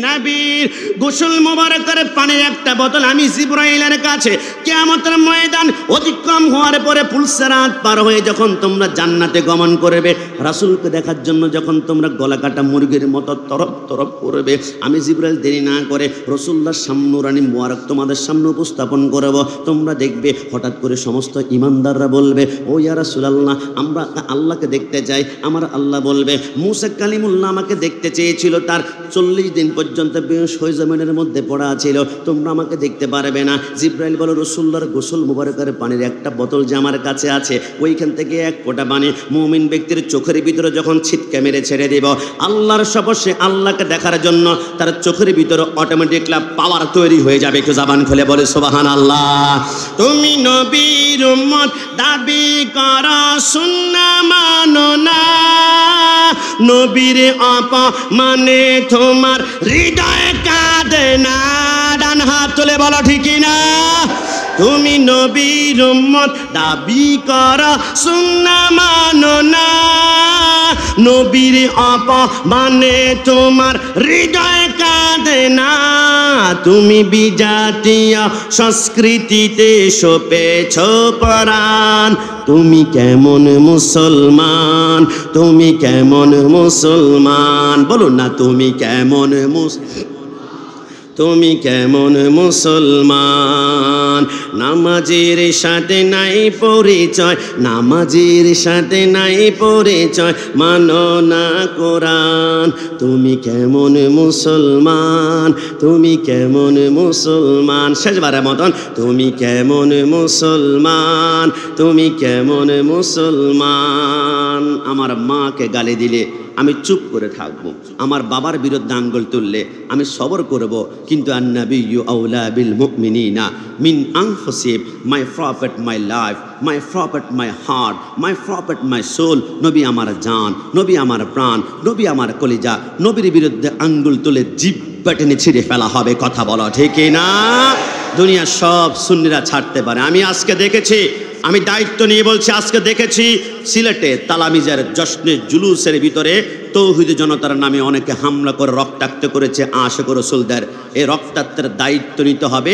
নবীর গোসল মোবারকের পানির একটা বোতল আমি জিবরাইলের কাছে কিয়ামতের ময়দান অতিক্রম হওয়ার পরে পুলসিরাত পার হয়ে যখন তোমরা জান্নাতে গমন করবে, রাসূলকে দেখার জন্য যখন তোমরা গলা কাটা মুরগির মতো তরফ তরফ করবে, আমি জিবরাইল দেরি না করে রাসূলুল্লাহর সামনে নূরানি মুবারক তোমাদের সামনে উপস্থাপন করব। তোমরা দেখবে হঠাৎ করে সমস্ত ঈমানদাররা বলবে, ও ইয়া রাসূলুল্লাহ, আমরা আল্লাহকে দেখতে চাই। আমার আল্লাহ বলবে, মুসা কালিমুল্লাহ আমাকে দেখতে চেয়েছিল, তার 40 দিন পর্যন্ত বেহুশ হয়ে জমিনের মধ্যে পড়া ছিল, তোমরা আমাকে দেখতে পারবে না। জিবরাইল বলে, রাসূলুল্লাহর গোসল মুবারকের পানির একটা বোতল যে আমার কাছে আছে, ওইখান থেকে এক ফোঁটা পানি মুমিন ব্যক্তির চোখের ভিতরে যখন ছিটকে মেরে ছেড়ে দেব, আল্লাহর সবসে আল্লাহকে দেখার জন্য তার চোখের ভিতরে অটোমেটিকলি পাওয়ার তৈরি হয়ে যাবে। একটু জবান খুলে বলে সুবহানাল্লাহ। তুমি নবীর উম্মত দাবি করো, সুন্নাহ মানো না, নবীর অপমানে তোমার হৃদয় কাঁদে না। ডান হাত তুলে বলো ঠিক না। তুমি নবীর উম্মত দাবি করো, সুন্নাহ মানো না, নবীর অপমানে তোমার হৃদয় কাঁদে না। তুমি বিজাতীয় সংস্কৃতিতে সপেছ পরাণ, তুমি কেমন মুসলমান, তুমি কেমন মুসলমান, বলুন না তুমি কেমন তুমি কেমন মুসলমান। নামাজের সাথে নাই পরিচয়, নামাজের সাথে নাই পরিচয়, মানো না কোরআন। তুমি কেমন মুসলমান, তুমি কেমন মুসলমান। শেষবারের মতন, তুমি কেমন মুসলমান, তুমি কেমন মুসলমান। আমার মাকে গালি দিলে আমি চুপ করে থাকবো, আমার বাবার বিরুদ্ধে আঙ্গুল তুললে আমি সবর করব, কিন্তু আন-নাবিয়্যু আওলা বিল মুমিনিনা মিন আনফুসিহিম, my prophet my life, my prophet my heart, my prophet my soul. নবী আমার জান, নবী আমার প্রাণ, নবী আমার কলিজা। নবীর বিরুদ্ধে আঙ্গুল তুলে জিহ্বা টেনে ছিঁড়ে ফেলা হবে। কথা বলো ঠিক না? দুনিয়া সব সুন্নিরা ছাড়তে পারে। আমি আজকে দেখেছি, আমি দায়িত্ব নিয়ে বলছি, আজকে দেখেছি সিলেটে তালামিজের জশ্নে জুলুসের ভিতরে তৌহিদি জনতার নামে অনেকে হামলা করে রক্তাক্ত করেছে আশিক রাসূলদের। এই রক্তাক্তের দায়িত্ব নিতে হবে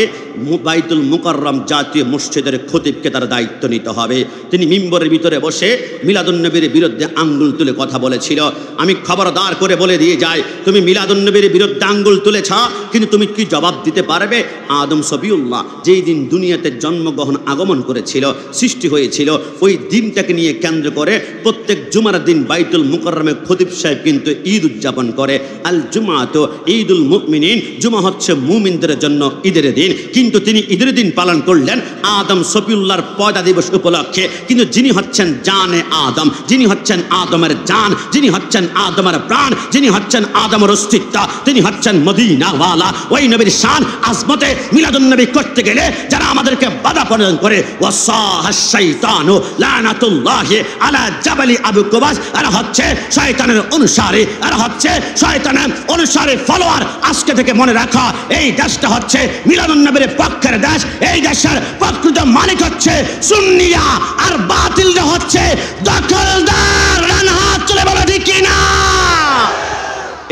বাইতুল মুকাররম জাতীয় মসজিদের খতিবকে, তার দায়িত্ব নিতে হবে। তিনি মিম্বরের ভিতরে বসে মিলাদুন্নবীর বিরুদ্ধে আঙ্গুল তুলে কথা বলেছিল। আমি খবরদার করে বলে দিয়ে যাই, তুমি মিলাদুন্নবীর বিরুদ্ধে আঙ্গুল তুলেছ, কিন্তু তুমি কি জবাব দিতে পারবে? আদম সফিউল্লাহ যেই দিন দুনিয়াতে জন্মগ্রহণ আগমন করেছিল, সৃষ্টি হয়েছিল, ওই দিনটাকে নিয়ে কেন্দ্র করে প্রত্যেক জুমার দিন বাইতুল মুকাররমে খতিব সাহেব কিন্তু ঈদ উদযাপন করে। আল জুমাতু ঈদুল মুমিনিন, জুমা হচ্ছে মুমিনদের জন্য ঈদের দিন, কিন্তু তিনি ঈদের দিন পালন করলেন আদম সফিউল্লাহর পয়দা দিবস উপলক্ষে। কিন্তু যিনি হচ্ছেন জানে আদম, যিনি হচ্ছেন আদমের জান, যিনি হচ্ছেন আদমের প্রাণ, যিনি হচ্ছেন আদমের অস্তিত্ব, তিনি হচ্ছেন মদিনাওয়ালা। ওই নবীর শান আজমতে মিলাদুন নবী করতে গেলে যারা আমাদেরকে বাধা প্রদান করে, ওয়াসাহাশ শাইতানু লানাতুল্লাহি আলা জাবালি আবু কুবাস, এরা হচ্ছে শয়তানের অনুসারী, এরা হচ্ছে শয়তানের অনুসারী ফলোয়ার। আজকে থেকে মনে রাখা, এই দেশটা হচ্ছে মিলাদুন নবীর পক্ষের দেশ। এই দেশের প্রকৃত মালিক হচ্ছে সুন্নিরা, আর বাতিলরা হচ্ছে দখলদার। রানহাত চলে বলো ঠিক কিনা?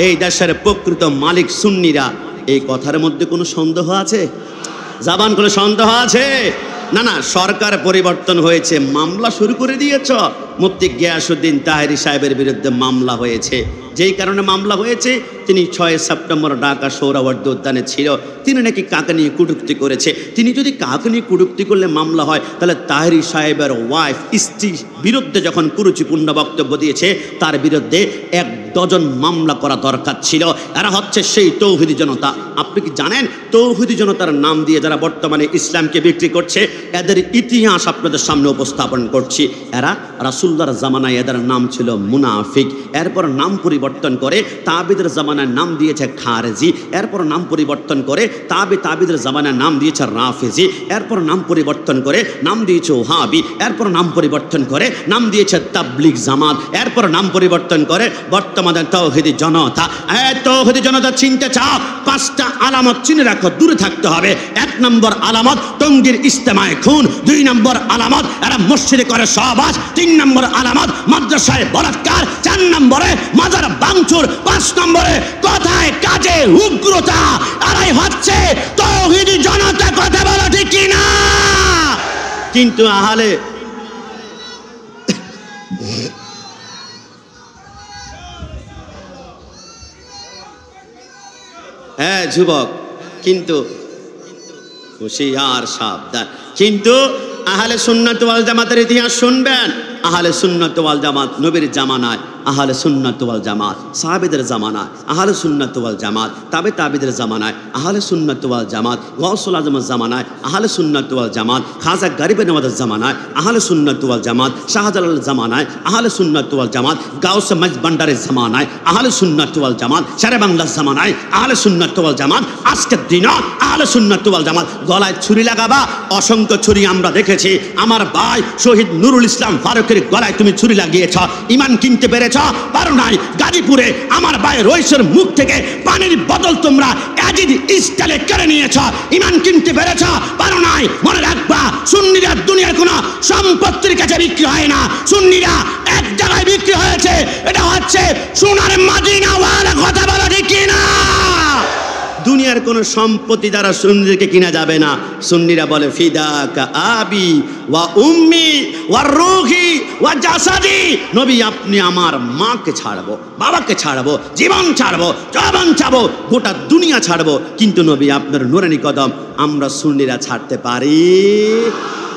এই দেশের প্রকৃত মালিক সুন্নিরা। এই কথার মধ্যে কোনো সন্দেহ আছে? জাবান করে সন্দেহ আছে? না না, সরকার পরিবর্তন হয়েছে, মামলা শুরু করে দিয়েছ। মুফতি গিয়াসউদ্দিন তাহেরি সাহেবের বিরুদ্ধে মামলা হয়েছে। যেই কারণে মামলা হয়েছে, তিনি 6 সেপ্টেম্বর ঢাকা সোহরাওয়ার্দী উদ্যানে ছিল। তিনি নাকি কাকে নিয়ে কটূক্তি করেছে। তিনি যদি কাকে নিয়ে কটূক্তি করলে মামলা হয়, তাহলে তাহেরি সাহেবের ওয়াইফ, স্ত্রীর বিরুদ্ধে যখন কুরুচিপূর্ণ বক্তব্য দিয়েছে, তার বিরুদ্ধে 1 ডজন মামলা করা দরকার ছিল। এরা হচ্ছে সেই তৌহিদি জনতা। আপনি কি জানেন, তৌহিদি জনতার নাম দিয়ে যারা বর্তমানে ইসলামকে বিক্রি করছে, এদের ইতিহাস আপনাদের সামনে উপস্থাপন করছি। এরা রাসূলুল্লাহর জামানায় এদের নাম ছিল মুনাফিক, এরপর নাম পরিবর্তন করে তাবিদের জামানায় নাম দিয়েছে খারেজি, এরপর নাম পরিবর্তন করে তাবিদের জামানায় নাম দিয়েছে রাফেজি, এরপর নাম পরিবর্তন করে নাম দিয়েছে ওহাবি, এরপর নাম পরিবর্তন করে নাম দিয়েছে তাবলিগ জামাত, এরপর নাম পরিবর্তন করে বর্তমানে তৌহিদি জনতা। তৌহিদি জনতা চিনতে চাও, 5টা আলামত চিনে রাখো, দূরে থাকতে হবে। 1 নম্বর আলামত টঙ্গীর ইজতেমায়ে খুন, 2 নম্বর আলামত এরা মসজিদে করে সহবাস, 3 নম্বর আলামত মাদ্রাসায় বলাৎকার, 4 নম্বরে মাজার ভাঙচুর, 5 নম্বরে কথায় কাজে উগ্রতা। এরাই হচ্ছে তৌহিদি জনতা। কথা বলো ঠিক কি না? কিন্তু আহলে হ্যাঁ যুবক, কিন্তু হুঁশিয়ার সাবধান। কিন্তু আহলে সুন্নাত ওয়াল জামাতের ইতিহাস শুনবেন। আহলে সুন্নাত ওয়াল জামাত নবীর জামানায়, আহলে সুন্নাত ওয়াল জামাত সাহাবীদের জামানায়, আহলে সুন্নাত ওয়াল জামাত তাবিদের জামানায়, আহলে সুন্নাত ওয়াল জামাত গাউসুল আজমের জামানায়, আহলে সুন্নাত ওয়াল জামাত খাজা গরিবে নওয়াজের জামানায়, আহলে সুন্নাত ওয়াল জামাত শাহজালালের জামানায়, আহলে সুন্নাত ওয়াল জামাত গাউসে মাঝ ভান্ডারের জামানায়, আহলে সুন্নাত ওয়াল জামাত শেরে বাংলার জামানায়, আহলে সুন্নাত ওয়াল জামাত আজকের দিনও আহলে সুন্নাত ওয়াল জামাত। গলায় ছুরি লাগাবা, অসংখ্য ছুরি আমরা দেখেছি। আমার ভাই শহীদ নুরুল ইসলাম ফারুকের গলায় তুমি ছুরি লাগিয়েছ, ইমান কিনতে পেরেছ পারো নাই। গাজীপুরে আমার ভাই রইসের মুখ থেকে পানির বোতল তোমরা অ্যাজিড স্টাইলে কেড়ে নিয়েছ, ইমান কিনতে পেরেছ পারো নাই। মনে রাখবা, সুন্নিরা দুনিয়ার কোনো সম্পত্তির কাছে বিক্রি হয় না। সুন্নিরা এক জায়গায় বিক্রি হয়েছে, এটা হচ্ছে সোনার মদিনা। ওয়ালা কথা বলা ঠিক কিনা? দুনিয়ার কোনো সম্পত্তি দ্বারা সুন্নিদেরকে কিনা যাবে না। সুন্নিরা বলে ফিদাকা আবি ওয়া উম্মি ওয়া রূহি ওয়া জাসাদি। নবী আপনি আমার মাকে ছাড়বো, বাবাকে ছাড়বো, জীবন ছাড়বো, যৌবন ছাড়বো, গোটা দুনিয়া ছাড়বো, কিন্তু নবী আপনার নুরানি কদম আমরা সুন্নিরা ছাড়তে পারি।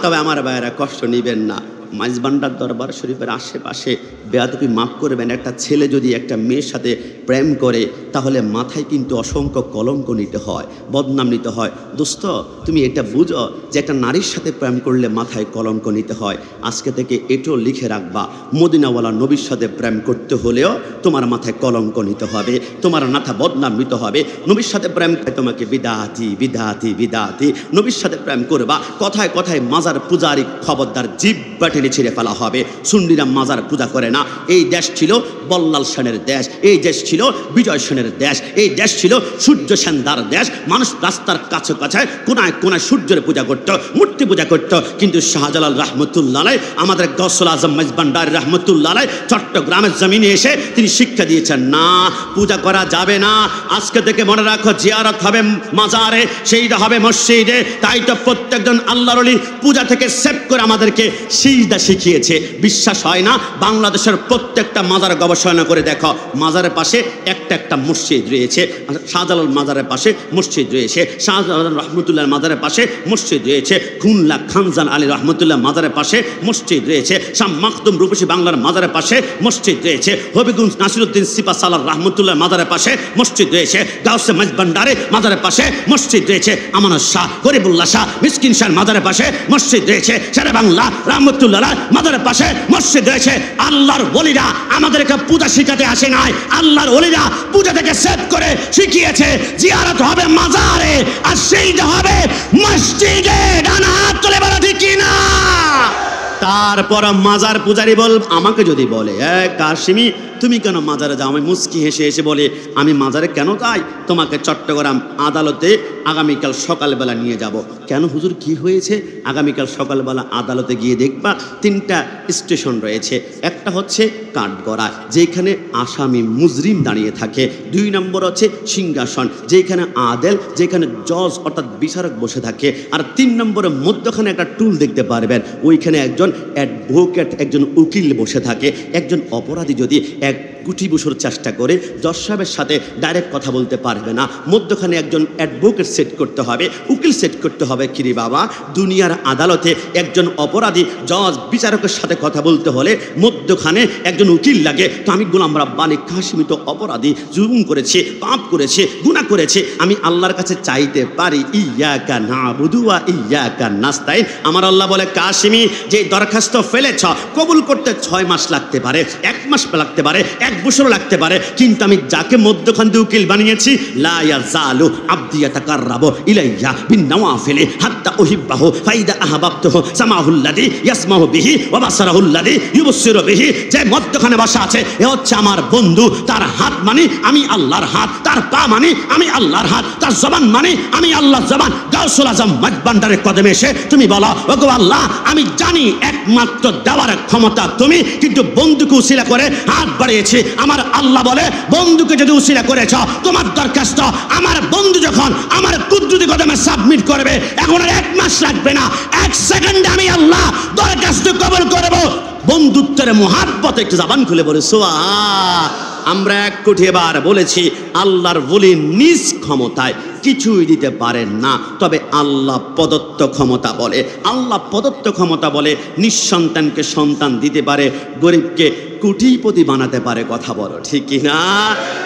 তবে আমার ভাইয়েরা কষ্ট নিবেন না, মাইজবান্ডার দরবার শরীফের আশেপাশে বেয়াদবি মাফ করবেন, একটা ছেলে যদি একটা মেয়ের সাথে প্রেম করে তাহলে মাথায় কিন্তু অসংখ্য কলঙ্ক নিতে হয়, বদনাম নিতে হয়। দোস্ত তুমি এটা বুঝো যে একটা নারীর সাথে প্রেম করলে মাথায় কলঙ্ক নিতে হয়। আজকে থেকে এটাও লিখে রাখবা, মদিনাওয়ালা নবীর সাথে প্রেম করতে হলেও তোমার মাথায় কলঙ্ক নিতে হবে, তোমার মাথা বদনাম নিতে হবে। নবীর সাথে প্রেম করে তোমাকে বিদাতি বিদাতি বিদাতি, নবীর সাথে প্রেম করবা, কথায় কথায় মাজার পূজারি খবরদার জিব্বা টেনে ছিঁড়ে ফেলা হবে। সুন্নিরা মাজার পূজা করে না। এই দেশ ছিল বল্লাল সেনের দেশ, এই দেশ ছিল বিজয় সেনের দেশ, এই দেশ ছিল সূর্য সেনদার দেশ। মানুষ রাস্তার কাছে কাছে কোনায় কোনায় সূর্যের পূজা করত, মূর্তি পূজা করত। কিন্তু শাহজালাল রহমতুল্লাহ আলাইহি, আমাদের গাউসুল আজম মাইজভান্ডারী রহমতুল্লাহ আলাইহি চট্টগ্রামের জমিনে এসে তিনি শিক্ষা দিয়েছেন, না পূজা করা যাবে না। আজকে থেকে মনে রাখো, জিয়ারত হবে মাজারে, সেইটা হবে মসজিদে। তাই তো প্রত্যেকজন আল্লাহর ওলি পূজা থেকে সেভ করে আমাদেরকে সিজদা শিখিয়েছে। বিশ্বাস হয় না? বাংলাদেশের প্রত্যেকটা মাজার গবেষণা করে দেখো, মাজারের পাশে একটা একটা মসজিদ রয়েছে। শাহজালাল মাজারের পাশে মসজিদ রয়েছে, শাহজালাল রহমতুল্লাহ মাজারের পাশে মসজিদ রয়েছে, খুলনা খানজান আলী রহমতুল্লাহ মাজারের পাশে মসজিদ রয়েছে, শাহ মাখদুম রূপসী বাংলার মাজারের পাশে মসজিদ রয়েছে, হবিগঞ্জ নাসিরউদ্দিন সিপা সালার রহমতুল্লাহ মাজারের পাশে মসজিদ রয়েছে, গাউসে মাইজভান্ডারী মাজারের পাশে মসজিদ রয়েছে, আমানত শাহ, গরিবুল্লাহ শাহ, মিসকিন শাহ মাজারের পাশে মসজিদ রয়েছে, শেরে বাংলা রহমতুল্লাহ মাজারের পাশে মসজিদ রয়েছে। আল্লাহর ওলিরা আমাদেরকে পূজা শিখাতে আসে নাই, আল্লাহর ওলিরা পূজা থেকে সেট করে শিখিয়েছে। জিয়ারত হবে মাজারে আর সেইটা হবে মসজিদে। ডানা হাত তুলে বলা ঠিক কিনা? তারপর মাজার পূজারি আমাকে যদি বলে, কাশিমি তুমি কেন মাজারে যাও? আমি মুস্কি হেসে হেসে বলে, আমি মাজারে কেন যাই? তোমাকে চট্টগ্রাম আদালতে আগামীকাল সকালবেলা নিয়ে যাব। কেন হুজুর কি হয়েছে? আগামীকাল সকালবেলা আদালতে গিয়ে দেখবা 3টা স্টেশন রয়েছে। একটা হচ্ছে কাঠগড়া, যেখানে আসামি মুজরিম দাঁড়িয়ে থাকে। 2 নম্বর হচ্ছে সিংহাসন, যেখানে আদেল, যেখানে জজ অর্থাৎ বিচারক বসে থাকে। আর 3 নম্বরে মধ্যখানে একটা টুল দেখতে পারবেন, ওইখানে একজন অ্যাডভোকেট, একজন উকিল বসে থাকে। একজন অপরাধী যদি এক গুটি বসর চেষ্টা করে জজ সাহেবের সাথে ডাইরেক্ট কথা বলতে পারবে না, মধ্যখানে একজন অ্যাডভোকেট সেট করতে হবে, উকিল সেট করতে হবে। কিরে বাবা, দুনিয়ার আদালতে একজন অপরাধী জজ বিচারকের সাথে কথা বলতে হলে মধ্যখানে একজন উকিল লাগে। তো আমি গোলাম রাব্বানী কাশিমি তো অপরাধী, জুলুম করেছে, পাপ করেছে, গুনাহ করেছে, আমি আল্লাহর কাছে চাইতে পারি ইয়াকা নাবুদু ওয়া ইয়াকা নাস্তাইন। আমার আল্লাহ বলে, কাশিমি যে দরখাস্ত ফেলেছ কবুল করতে 6 মাস লাগতে পারে, 1 মাস লাগতে পারে, 1 বছর লাগতে পারে, কিন্তু আমি যাকে মধ্যখান দিয়ে উকিল বানিয়েছি, লা ইয়াজালু আবদি ইয়াতাকাররাবু ইলাইয়া বিন্নাওয়াফিলি হাত্তা উহিব্বাহু ফাইদা আহবাবতুহু সামাহুল্লাযী ইয়াসমাহু বিহি ওয়া বাসারাহুল্লাযী ইউবসিরু বিহি। যে মধ্যখানে বসা আছে এ হচ্ছে আমার বন্ধু। তার হাত মানে আমি আল্লাহর হাত, তার পা মানে আমি আল্লাহর হাত, তার জবান মানে আমি আল্লাহর জবান। গাউসুল আজম মাঝবান্ডারের কদমে এসে তুমি বলো, ওগো আল্লাহ, আমি জানি একমাত্র দেওয়ার ক্ষমতা তুমি, কিন্তু বন্ধুকে উসিলা করে হাত বাড়িয়েছি। আমার আল্লাহ বলে, বন্ধুকে যদি উসিলা করেছ, তোমার দরখাস্ত আমার বন্ধু যখন আমার কুদরতি কদমে সাবমিট করবে, এখন আর 1 মাস লাগবে না, 1 সেকেন্ডে আমি আল্লাহ দরখাস্ত কবুল করব। বন্ধুত্বের মুহাব্বত একটু জবান খুলে বলে সুবহান। আমরা 1 কোটি বার বলেছি, আল্লাহর ওলি নিজ ক্ষমতায় কিছুই দিতে পারেন না, তবে আল্লাহ প্রদত্ত ক্ষমতা বলে, আল্লাহ প্রদত্ত ক্ষমতা বলে নিঃসন্তানকে সন্তান দিতে পারে, গরিবকে কোটিপতি বানাতে পারে। কথা বলো ঠিক কি না?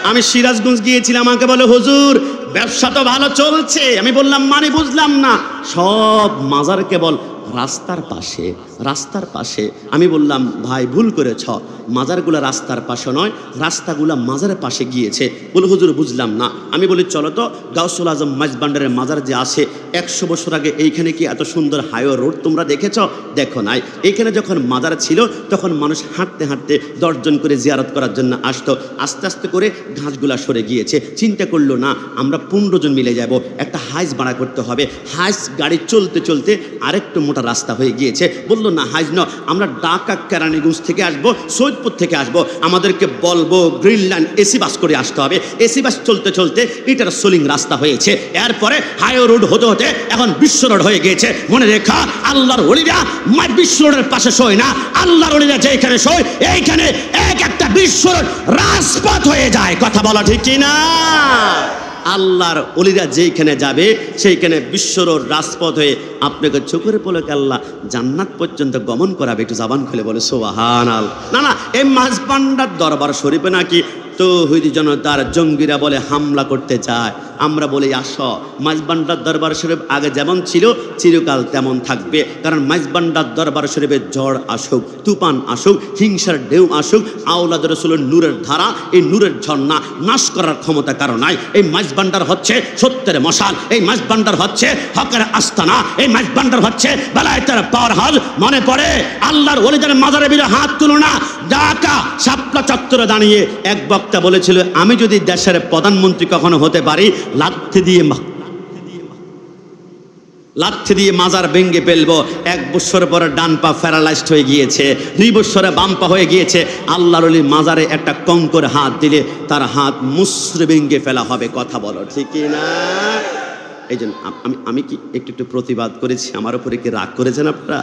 আমি সিরাজগঞ্জ গিয়েছিলাম, আমাকে বলে হুজুর ব্যবসা তো ভালো চলছে। আমি বললাম মানে বুঝলাম না। সব মাজার কেবল রাস্তার পাশে, রাস্তার পাশে। আমি বললাম ভাই ভুল করেছ, মাজারগুলো রাস্তার পাশে নয়, রাস্তাগুলো মাজারের পাশে গিয়েছে। বলে হুজুর বুঝলাম না। আমি বলি চলো তো গাউসুল আজম মাঝবান্ডারের মাজার যে আছে, 100 বছর আগে এইখানে কি এত সুন্দর হাইওয়ে রোড তোমরা দেখেছ? দেখো নাই। এইখানে যখন মাজার ছিল তখন মানুষ হাঁটতে হাঁটতে 10 জন করে জিয়ারত করার জন্য আসতো। আস্তে আস্তে করে ঘাসগুলা সরে গিয়েছে। চিন্তা করলো না আমরা 15 জন মিলে যাব, একটা হাইস ভাড়া করতে হবে। হাইস গাড়ি চলতে চলতে আরেকটু মোটা রাস্তা হয়ে গিয়েছে। বললো না হাইস ন, আমরা ঢাকা কেরানীগঞ্জ থেকে আসবো, সৈয়দপুর থেকে আসবো, আমাদেরকে বলবো গ্রিনল্যান্ড এসি বাস করে আসতে হবে। এসি বাস চলতে চলতে এটার সোলিং রাস্তা হয়েছে, এরপরে হাইওয়ে রোড হতে হতে এখন বিশ্ব রোড হয়ে গিয়েছে। মনে রেখা, আল্লাহর ওলিরা বিশ্ব রোডের পাশে শোয় না, আল্লাহর ওলিরা যেখানে শোয় এইখানে একটা বিশ্ব রোড রাজপথ হয়ে যায়। কথা বলা ঠিক কিনা? আল্লাহর ওলিরা যেখানে যাবে সেইখানে বিশ্বর রাজপথ হয়ে আপনাকে চোখের পলকে আল্লাহ জান্নাত পর্যন্ত গমন করাবে। একটু জবান খুলে বলে সুবহানাল্লাহ। না না, এই মাঝবান্ডার দরবার শরীফে নাকি তৌহিদি জনতার জঙ্গিরা বলে হামলা করতে চায়। আমরা বলি আসো, মাঝবান্ডার দরবার শরীফ আগে যেমন ছিল চিরকাল তেমন থাকবে। কারণ মাঝবান্ডার দরবার শরীফে ঝড় আসুক, তুফান আসুক, হিংসার ঢেউ আসুক, আওলাদ রাসূলের নূরের ধারা, এই নূরের ঝর্ণা নাশ করার ক্ষমতা কারো নাই। এই মাঝবান্ডার হচ্ছে সত্যের মশাল, এই মাঝবান্ডার হচ্ছে হকের আস্তানা, এই মাঝবান্ডার হচ্ছে বেলায়েতের পাওয়ার হাউস। মনে পড়ে আল্লাহর ওলিদের মাজারের বিরুদ্ধে হাত তুলো না। ঢাকা শাপলা চত্বরে দাঁড়িয়ে এক বক্তা বলেছিল, আমি যদি দেশের প্রধানমন্ত্রী কখনো হতে পারি, লাথি দিয়ে মাজার ভেঙে ফেলবো। 1 বছর পরে ডান পা প্যারালাইজড হয়ে গিয়েছে, 2 বছরে বাম পা হয়ে গিয়েছে। আল্লাহর ওলির মাজারে একটা কঙ্কর হাত দিলে তার হাত মুসরে ভেঙে ফেলা হবে। কথা বলো ঠিক না? এই জন্য আমি কি একটু প্রতিবাদ করেছি, আমার উপরে কি রাগ করেছেন আপনারা?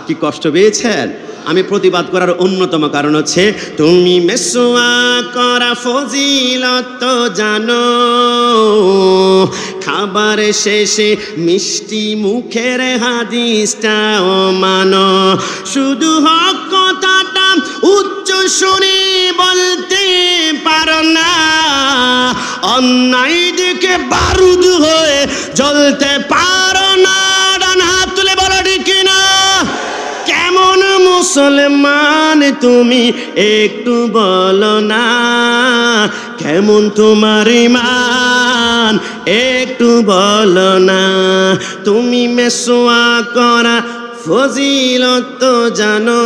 কি কষ্ট পেয়েছেন? আমি প্রতিবাদ করার অন্যতম কারণ হচ্ছে, তুমি মেসওয়াক করা ফজিলত জানো, খাবার শেষে মিষ্টি মুখের হাদিসটাও মানো, শুধু হক কথাটা উচ্চ শুনে বলতে পারো না, অন্যায় দিকে বারুদ হয়ে জ্বলতে পারো না। ডান হাত তুলে বলো ঠিক না? কেমন মুসলমান তুমি একটু বলো না, কেমন তোমার ঈমান একটু বলো না, তুমি মেসওয়াক করা ফজিলত জানো।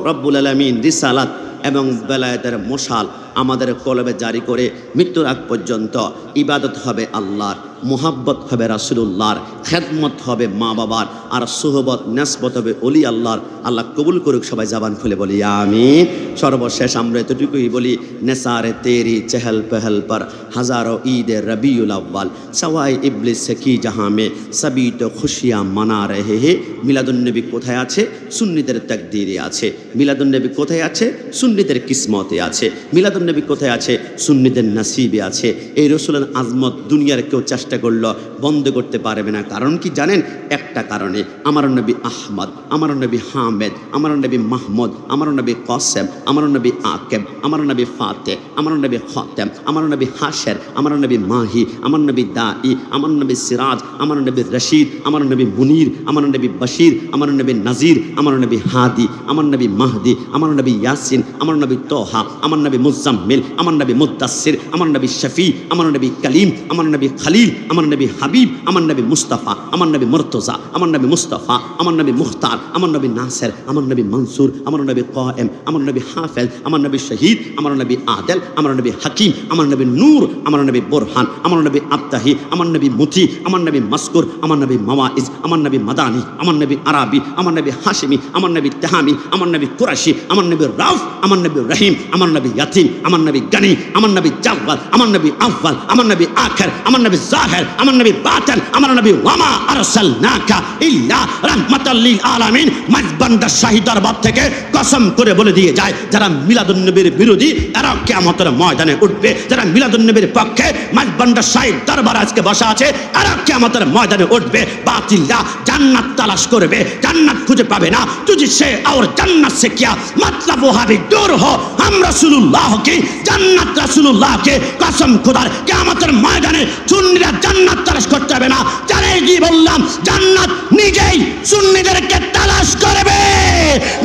রব্বুল আলামিন রিসালাত এবং বেলায়েতের মশাল আমাদের কলবে জারি করে মৃত্যুর আগ পর্যন্ত ইবাদত হবে আল্লাহর, মুহাব্বত হবে রাসূলুল্লাহর, খেদমত হবে মা বাবার, আর সুহবত নেসবত হবে ওলি আল্লাহর। আল্লাহ কবুল করুক। সবাই জবান খুলে বলি আমিন। সর্বশেষ আমরা এতটুকুই বলি, নেসারে তেরি চেহল পেহল পর হাজারো ঈদে রবিউল আউ্বাল, সওয়াই ইবলিস সে কি জাহাঁ মে সবই তো খুশিয়াঁ মানা রহে হে। মিলাদুন্নবী কোথায় আছে? সুন্নিদের তাকদীরে আছে। মিলাদুন্নবী কোথায় আছে? সুন্নিদের কিসমতে আছে। মিলাদুন্নবী কোথায় আছে? সুন্নিদের নসিবে আছে। এই রসুলের আজমত দুনিয়ার কেউ চেষ্টা করলো বন্ধ করতে পারবে না। কারণ কি জানেন? একটা কারণে, আমার নবী আহমদ, আমার নবী হামেদ, আমার নবী মাহমুদ, আমার নবী কাসেম, আমার নবী আকেব, আমার নবী ফাতে, আমার নবী খাতেম, আমার নবী হাশের, আমার নবী মাহি, আমার নবী দাই, আমার নবী সিরাজ, আমার নবী রশিদ, আমার নবী মুনির, আমার নবী বশির, আমার নবী নাজির, আমার নবী হাদি, আমার নবী মাহদি, আমার নবী ইয়াসিন, আমার নবী তোহা, আমার নবী মুজ্জাম মুজাম্মিল, আমার নবী মুদ্দাসসির, আমার নবী শফি, আমার নবী কালিম, আমার নবী খালিল, আমার নবী হাবিব, আমার নবী মুস্তাফা, আমার নবী মুর্তজা, আমার নবী মুস্তাফা, আমার নবী মুখতার, আমার নবী নাসের, আমার নবী মনসুর, আমার নবী কায়েম, আমার নবী হাফেজ, আমার নবী শহীদ, আমার নবী আদেল, আমার নবী হাকিম, আমার নবী নূর, আমার নবী বোরহান, আমার নবী আবতাহি, আমার নবী মুতি, আমার নবী মাসকুর, আমার নবী মাওয়াইজ, আমার নবী মাদানি, আমার নবী আরাবি, আমার নবী হাশিমি, আমার নবী তেহামি, আমার নবী কুরাশি, আমার নবী রাউফ, আমার নবী রহিম, আমার নবী ইয়াতিম, আমার নবী গানি, আমার নবী জাওয়াল, আমার নবী আউয়াল, আমার নবী আখির, আমার নবী জাহির, আমার নবী বাতিন, আমার নবী ওয়ামা আরসালনাকা ইল্লা রাহমাতাল লিল আলামিন। মাঝবান্ডা শাহী দরবার থেকে কসম করে বলে দিয়ে যায়, যারা মিলাদুন নবীর বিরোধী এরা কিয়ামতের ময়দানে উঠবে, যারা মিলাদুন নবীর পক্ষে মাঝবান্ডা শাহী দরবার আজকে বসা আছে এরা কিয়ামতের ময়দানে উঠবে। বাতিলরা জান্নাত তালাশ করবে, জান্নাত খুঁজে পাবে না। তুঝসে और जन्नत से क्या मतलब, वो भी दूर हो। हम रसूलुल्लाह की जन्नत, रसूलुल्लाह के कसम खुदार কিয়ামতের ময়দানে সুন্নিরা জান্নাত তালাশ করতে হবে না। জানেই বললাম জান্নাত নিজেই সুন্নিদেরকে তালাশ করবে।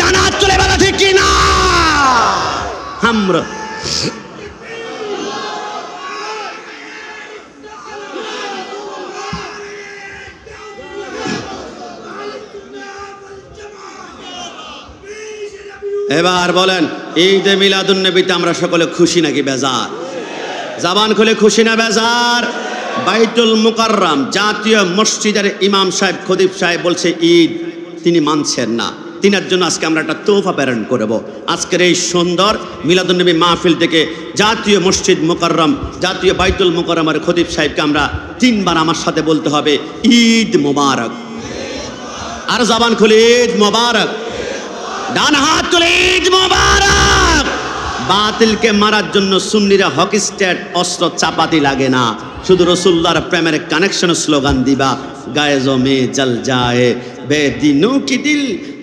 জান্নাত চলে বলা ঠিক কি না? আমরা এবার বলেন, ঈদে মিলাদুন নবীতে আমরা সকলে খুশি নাকি বেজার? জবান খুলে খুশি না বেজার? বাইতুল মুকাররম জাতীয় মসজিদের ইমাম সাহেব খতিব সাহেব বলছে ঈদ তিনি মানছেন না। তিনার জন্য আজকে আমরা একটা তোহফা প্রেরণ করব। আজকের এই সুন্দর মিলাদুন নবী মাহফিল থেকে জাতীয় মসজিদ মুকাররম, জাতীয় বাইতুল মুকাররমের খতিব সাহেবকে আমরা 3 বার আমার সাথে বলতে হবে ঈদ মোবারক। আর জবান খুলে ঈদ মোবারক, ডান হাত তুলে ঈদ মোবারক। বাতিলকে মারার জন্য সুন্নিরা হকি স্টেট অস্ত্র চাপাতি লাগে না, শুধু রসুল্লাহর প্রেমের কানেকশন স্লোগান দিবা, গায়ে জমে জল যায় বেদিনों की दिल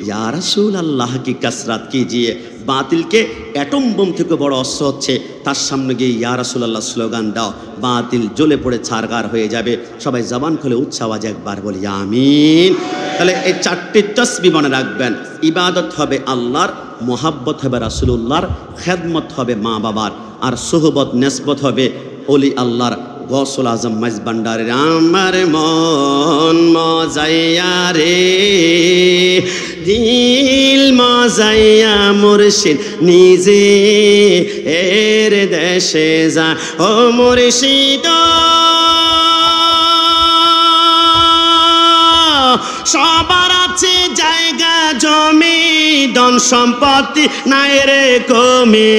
या रसूल अल्लाह की कसरत कीजिए। বাতিলকে অ্যাটম বোম থেকে বড় অস্ত্র হচ্ছে তার সামনে গিয়ে ইয়া রাসূলুল্লাহ স্লোগান দাও, বাতিল জ্বলে পড়ে ছারখার হয়ে যাবে। সবাই জবান খুলে উচ্চ আওয়াজে একবার বলি আমিন। তাহলে এই 4টি তাসবিহ মনে রাখবেন। ইবাদত হবে আল্লাহর, মোহাব্বত হবে রাসূলুল্লাহর, খেদমত হবে মা বাবার, আর সোহবত নেসবত হবে ওলি আল্লাহর। গৌসুল আজম মাঝবান্ডারের আমার মন মজাইয়া রে, দিল মজাইয়া মুর্শিদ নিজে এর দেশে যা ও মুর্শিদ। সবার আছে জায়গা জমি, ধন সম্পত্তি নাই রে কমে,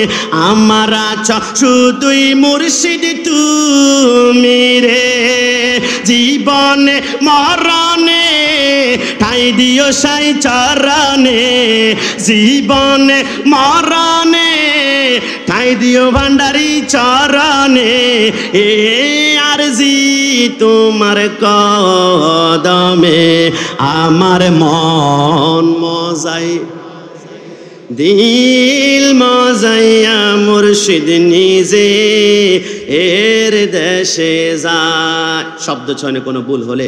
আমার আছো শুধুই মুর্শিদ তুমি রে। জীবনে মরণে ঠাই দিও সাই চরণে, জীবনে মরণে ঠাই দিও ভান্ডারি চরণে। এ আরজি তোমার কদমে আমার মন মজাই, দিল মজাইয়া মুর্শিদ নিজে এর দেশে যায়। শব্দ চয়নে কোনো ভুল হলে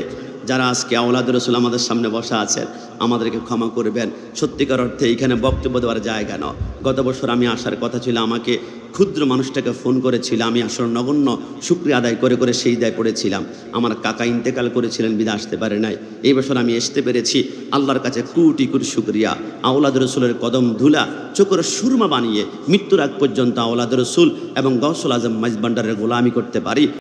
যারা আজকে আওলাদুর রাসূল আমাদের সামনে বসা আছেন আমাদেরকে ক্ষমা করবেন। সত্যিকার অর্থে এইখানে বক্তব্য দেওয়ার জায়গা না। গত বছর আমি আসার কথা ছিল, আমাকে ক্ষুদ্র মানুষটাকে ফোন করেছিল, আমি আসলে নগণ্য শুকরিয়া আদায় করে করে সেই দায় পড়েছিলাম। আমার কাকা ইন্তেকাল করেছিলেন, বিদা আসতে পারে নাই। এই বছর আমি আসতে পেরেছি, আল্লাহর কাছে কোটি কোটি শুকরিয়া। আওলাদুর রাসূলের কদম ধুলা চোখের সুরমা বানিয়ে মৃত্যুর আগ পর্যন্ত আওলাদুর রাসূল এবং গৌসুল আজম মাঝবান্ডারের গোলামি করতে পারি।